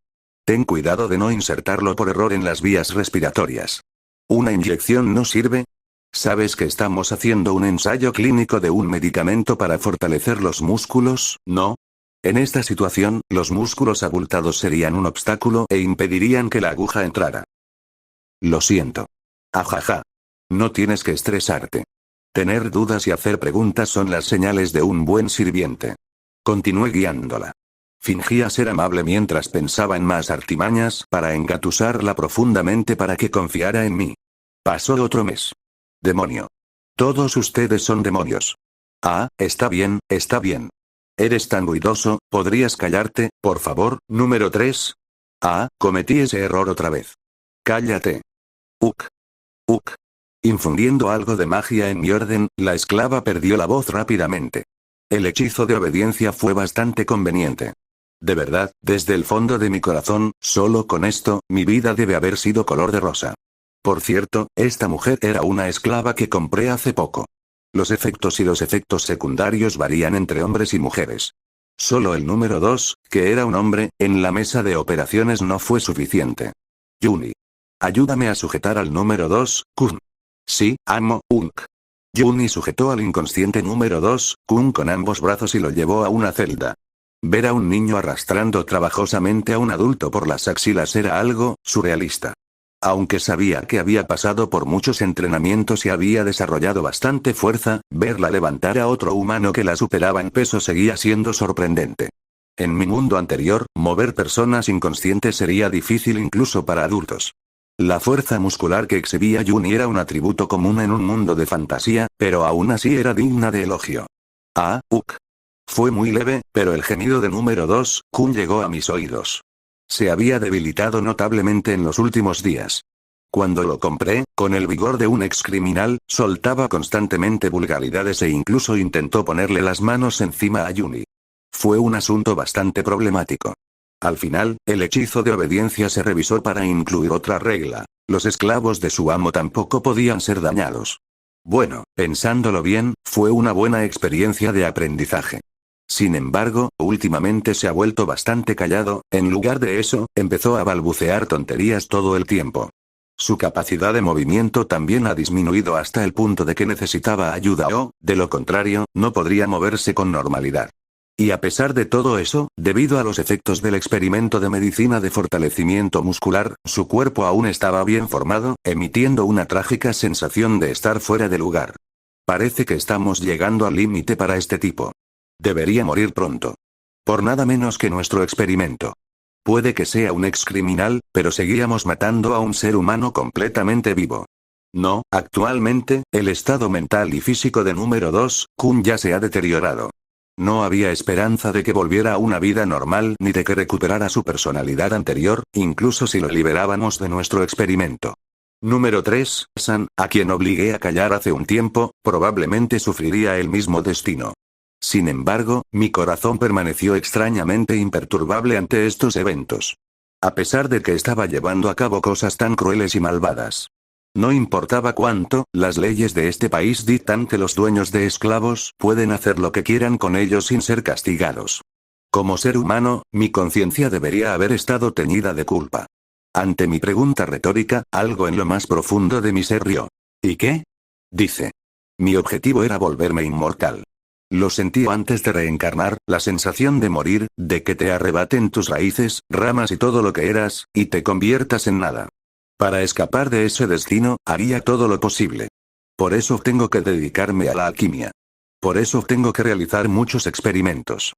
Ten cuidado de no insertarlo por error en las vías respiratorias. ¿Una inyección no sirve? ¿Sabes que estamos haciendo un ensayo clínico de un medicamento para fortalecer los músculos, no? En esta situación, los músculos abultados serían un obstáculo e impedirían que la aguja entrara. Lo siento. Ajaja. No tienes que estresarte. Tener dudas y hacer preguntas son las señales de un buen sirviente. Continué guiándola. Fingía ser amable mientras pensaba en más artimañas para engatusarla profundamente para que confiara en mí. Pasó otro mes. Demonio. Todos ustedes son demonios. Está bien, está bien. Eres tan ruidoso, ¿podrías callarte, por favor? Número 3. Cometí ese error otra vez. Cállate. Uk. Infundiendo algo de magia en mi orden, la esclava perdió la voz rápidamente. El hechizo de obediencia fue bastante conveniente. De verdad, desde el fondo de mi corazón, solo con esto, mi vida debe haber sido color de rosa. Por cierto, esta mujer era una esclava que compré hace poco. Los efectos y los efectos secundarios varían entre hombres y mujeres. Solo el número 2, que era un hombre, en la mesa de operaciones no fue suficiente. Yuni. Ayúdame a sujetar al número 2, Kun. Sí, amo, Unk. Yuni sujetó al inconsciente número 2, Kun con ambos brazos y lo llevó a una celda. Ver a un niño arrastrando trabajosamente a un adulto por las axilas era algo surrealista. Aunque sabía que había pasado por muchos entrenamientos y había desarrollado bastante fuerza, verla levantar a otro humano que la superaba en peso seguía siendo sorprendente. En mi mundo anterior, mover personas inconscientes sería difícil incluso para adultos. La fuerza muscular que exhibía Yuni era un atributo común en un mundo de fantasía, pero aún así era digna de elogio. Fue muy leve, pero el gemido de número 2, Kun llegó a mis oídos. Se había debilitado notablemente en los últimos días. Cuando lo compré, con el vigor de un excriminal, soltaba constantemente vulgaridades e incluso intentó ponerle las manos encima a Yuni. Fue un asunto bastante problemático. Al final, el hechizo de obediencia se revisó para incluir otra regla. Los esclavos de su amo tampoco podían ser dañados. Bueno, pensándolo bien, fue una buena experiencia de aprendizaje. Sin embargo, últimamente se ha vuelto bastante callado, en lugar de eso, empezó a balbucear tonterías todo el tiempo. Su capacidad de movimiento también ha disminuido hasta el punto de que necesitaba ayuda o, de lo contrario, no podría moverse con normalidad. Y a pesar de todo eso, debido a los efectos del experimento de medicina de fortalecimiento muscular, su cuerpo aún estaba bien formado, emitiendo una trágica sensación de estar fuera de lugar. Parece que estamos llegando al límite para este tipo. Debería morir pronto. Por nada menos que nuestro experimento. Puede que sea un excriminal, pero seguíamos matando a un ser humano completamente vivo. No, actualmente, el estado mental y físico de número 2, Kun ya se ha deteriorado. No había esperanza de que volviera a una vida normal ni de que recuperara su personalidad anterior, incluso si lo liberábamos de nuestro experimento. Número 3, San, a quien obligué a callar hace un tiempo, probablemente sufriría el mismo destino. Sin embargo, mi corazón permaneció extrañamente imperturbable ante estos eventos. A pesar de que estaba llevando a cabo cosas tan crueles y malvadas. No importaba cuánto, las leyes de este país dictan que los dueños de esclavos pueden hacer lo que quieran con ellos sin ser castigados. Como ser humano, mi conciencia debería haber estado teñida de culpa. Ante mi pregunta retórica, algo en lo más profundo de mi ser rió. ¿Y qué? Dice. Mi objetivo era volverme inmortal. Lo sentí antes de reencarnar, la sensación de morir, de que te arrebaten tus raíces, ramas y todo lo que eras, y te conviertas en nada. Para escapar de ese destino, haría todo lo posible. Por eso tengo que dedicarme a la alquimia. Por eso tengo que realizar muchos experimentos.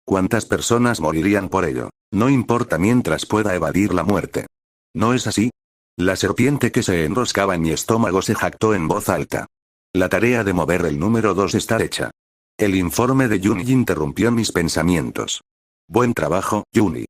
¿Cuántas personas morirían por ello? No importa mientras pueda evadir la muerte. ¿No es así? La serpiente que se enroscaba en mi estómago se jactó en voz alta. La tarea de mover el número 2 está hecha. El informe de Juni interrumpió mis pensamientos. Buen trabajo, Juni.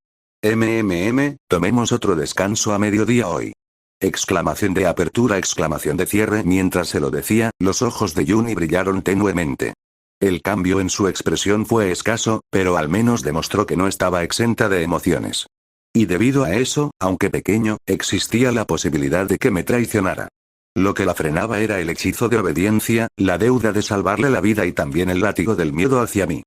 Tomemos otro descanso a mediodía hoy. Exclamación de apertura, exclamación de cierre. Mientras se lo decía, los ojos de Juni brillaron tenuemente. El cambio en su expresión fue escaso, pero al menos demostró que no estaba exenta de emociones. Y debido a eso, aunque pequeño, existía la posibilidad de que me traicionara. Lo que la frenaba era el hechizo de obediencia, la deuda de salvarle la vida y también el látigo del miedo hacia mí.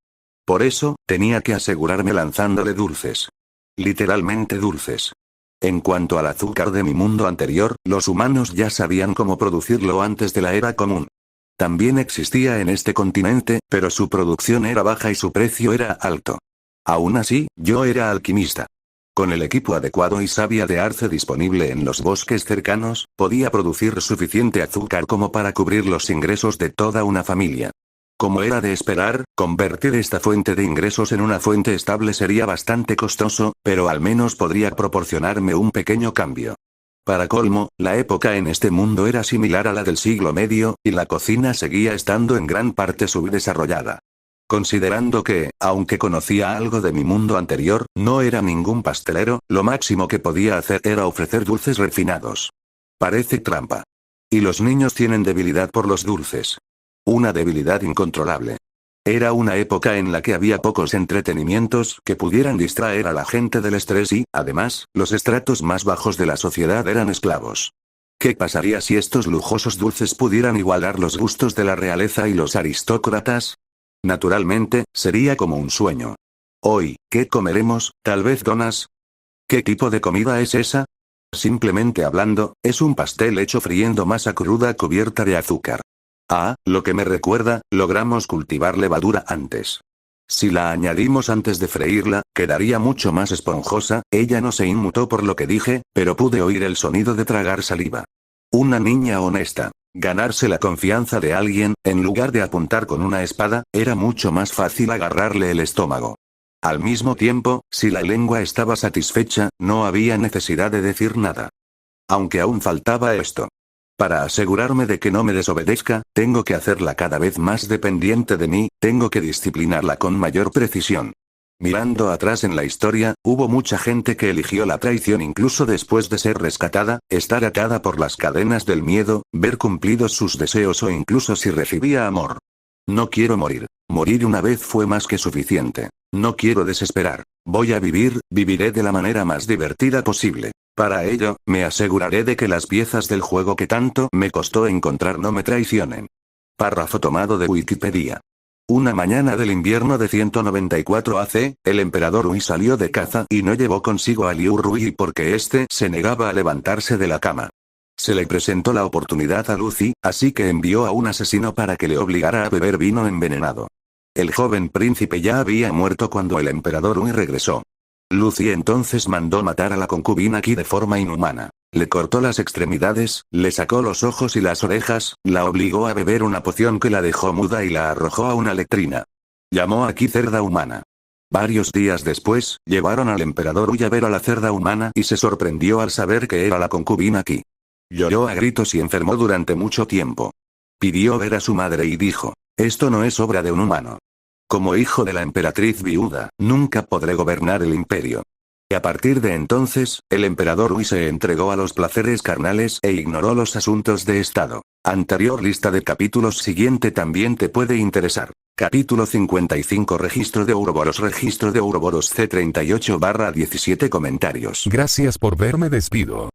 Por eso, tenía que asegurarme lanzándole dulces. Literalmente dulces. En cuanto al azúcar de mi mundo anterior, los humanos ya sabían cómo producirlo antes de la era común. También existía en este continente, pero su producción era baja y su precio era alto. Aún así, yo era alquimista. Con el equipo adecuado y savia de arce disponible en los bosques cercanos, podía producir suficiente azúcar como para cubrir los ingresos de toda una familia. Como era de esperar, convertir esta fuente de ingresos en una fuente estable sería bastante costoso, pero al menos podría proporcionarme un pequeño cambio. Para colmo, la época en este mundo era similar a la del siglo medio, y la cocina seguía estando en gran parte subdesarrollada. Considerando que, aunque conocía algo de mi mundo anterior, no era ningún pastelero, lo máximo que podía hacer era ofrecer dulces refinados. Parece trampa. Y los niños tienen debilidad por los dulces. Una debilidad incontrolable. Era una época en la que había pocos entretenimientos que pudieran distraer a la gente del estrés y, además, los estratos más bajos de la sociedad eran esclavos. ¿Qué pasaría si estos lujosos dulces pudieran igualar los gustos de la realeza y los aristócratas? Naturalmente, sería como un sueño. Hoy, ¿qué comeremos? ¿Tal vez donas? ¿Qué tipo de comida es esa? Simplemente hablando, es un pastel hecho friendo masa cruda cubierta de azúcar. Ah, lo que me recuerda, logramos cultivar levadura antes. Si la añadimos antes de freírla, quedaría mucho más esponjosa. Ella no se inmutó por lo que dije, pero pude oír el sonido de tragar saliva. Una niña honesta. Ganarse la confianza de alguien, en lugar de apuntar con una espada, era mucho más fácil agarrarle el estómago. Al mismo tiempo, si la lengua estaba satisfecha, no había necesidad de decir nada. Aunque aún faltaba esto. Para asegurarme de que no me desobedezca, tengo que hacerla cada vez más dependiente de mí, tengo que disciplinarla con mayor precisión. Mirando atrás en la historia, hubo mucha gente que eligió la traición incluso después de ser rescatada, estar atada por las cadenas del miedo, ver cumplidos sus deseos o incluso si recibía amor. No quiero morir. Morir una vez fue más que suficiente. No quiero desesperar. Voy a vivir, viviré de la manera más divertida posible. Para ello, me aseguraré de que las piezas del juego que tanto me costó encontrar no me traicionen. Párrafo tomado de Wikipedia. Una mañana del invierno de 194 AC, el emperador Ui salió de caza y no llevó consigo a Liu Rui porque éste se negaba a levantarse de la cama. Se le presentó la oportunidad a Lucy, así que envió a un asesino para que le obligara a beber vino envenenado. El joven príncipe ya había muerto cuando el emperador Ui regresó. Lucy entonces mandó matar a la concubina Qi de forma inhumana. Le cortó las extremidades, le sacó los ojos y las orejas, la obligó a beber una poción que la dejó muda y la arrojó a una letrina. Llamó a Qi cerda humana. Varios días después, llevaron al emperador Ui a ver a la cerda humana y se sorprendió al saber que era la concubina Qi. Lloró a gritos y enfermó durante mucho tiempo. Pidió ver a su madre y dijo, esto no es obra de un humano. Como hijo de la emperatriz viuda, nunca podré gobernar el imperio. Y a partir de entonces, el emperador Hui se entregó a los placeres carnales e ignoró los asuntos de estado. Anterior lista de capítulos siguiente también te puede interesar. Capítulo 55 Registro de Ouroboros C38/17 comentarios. Gracias por verme, despido.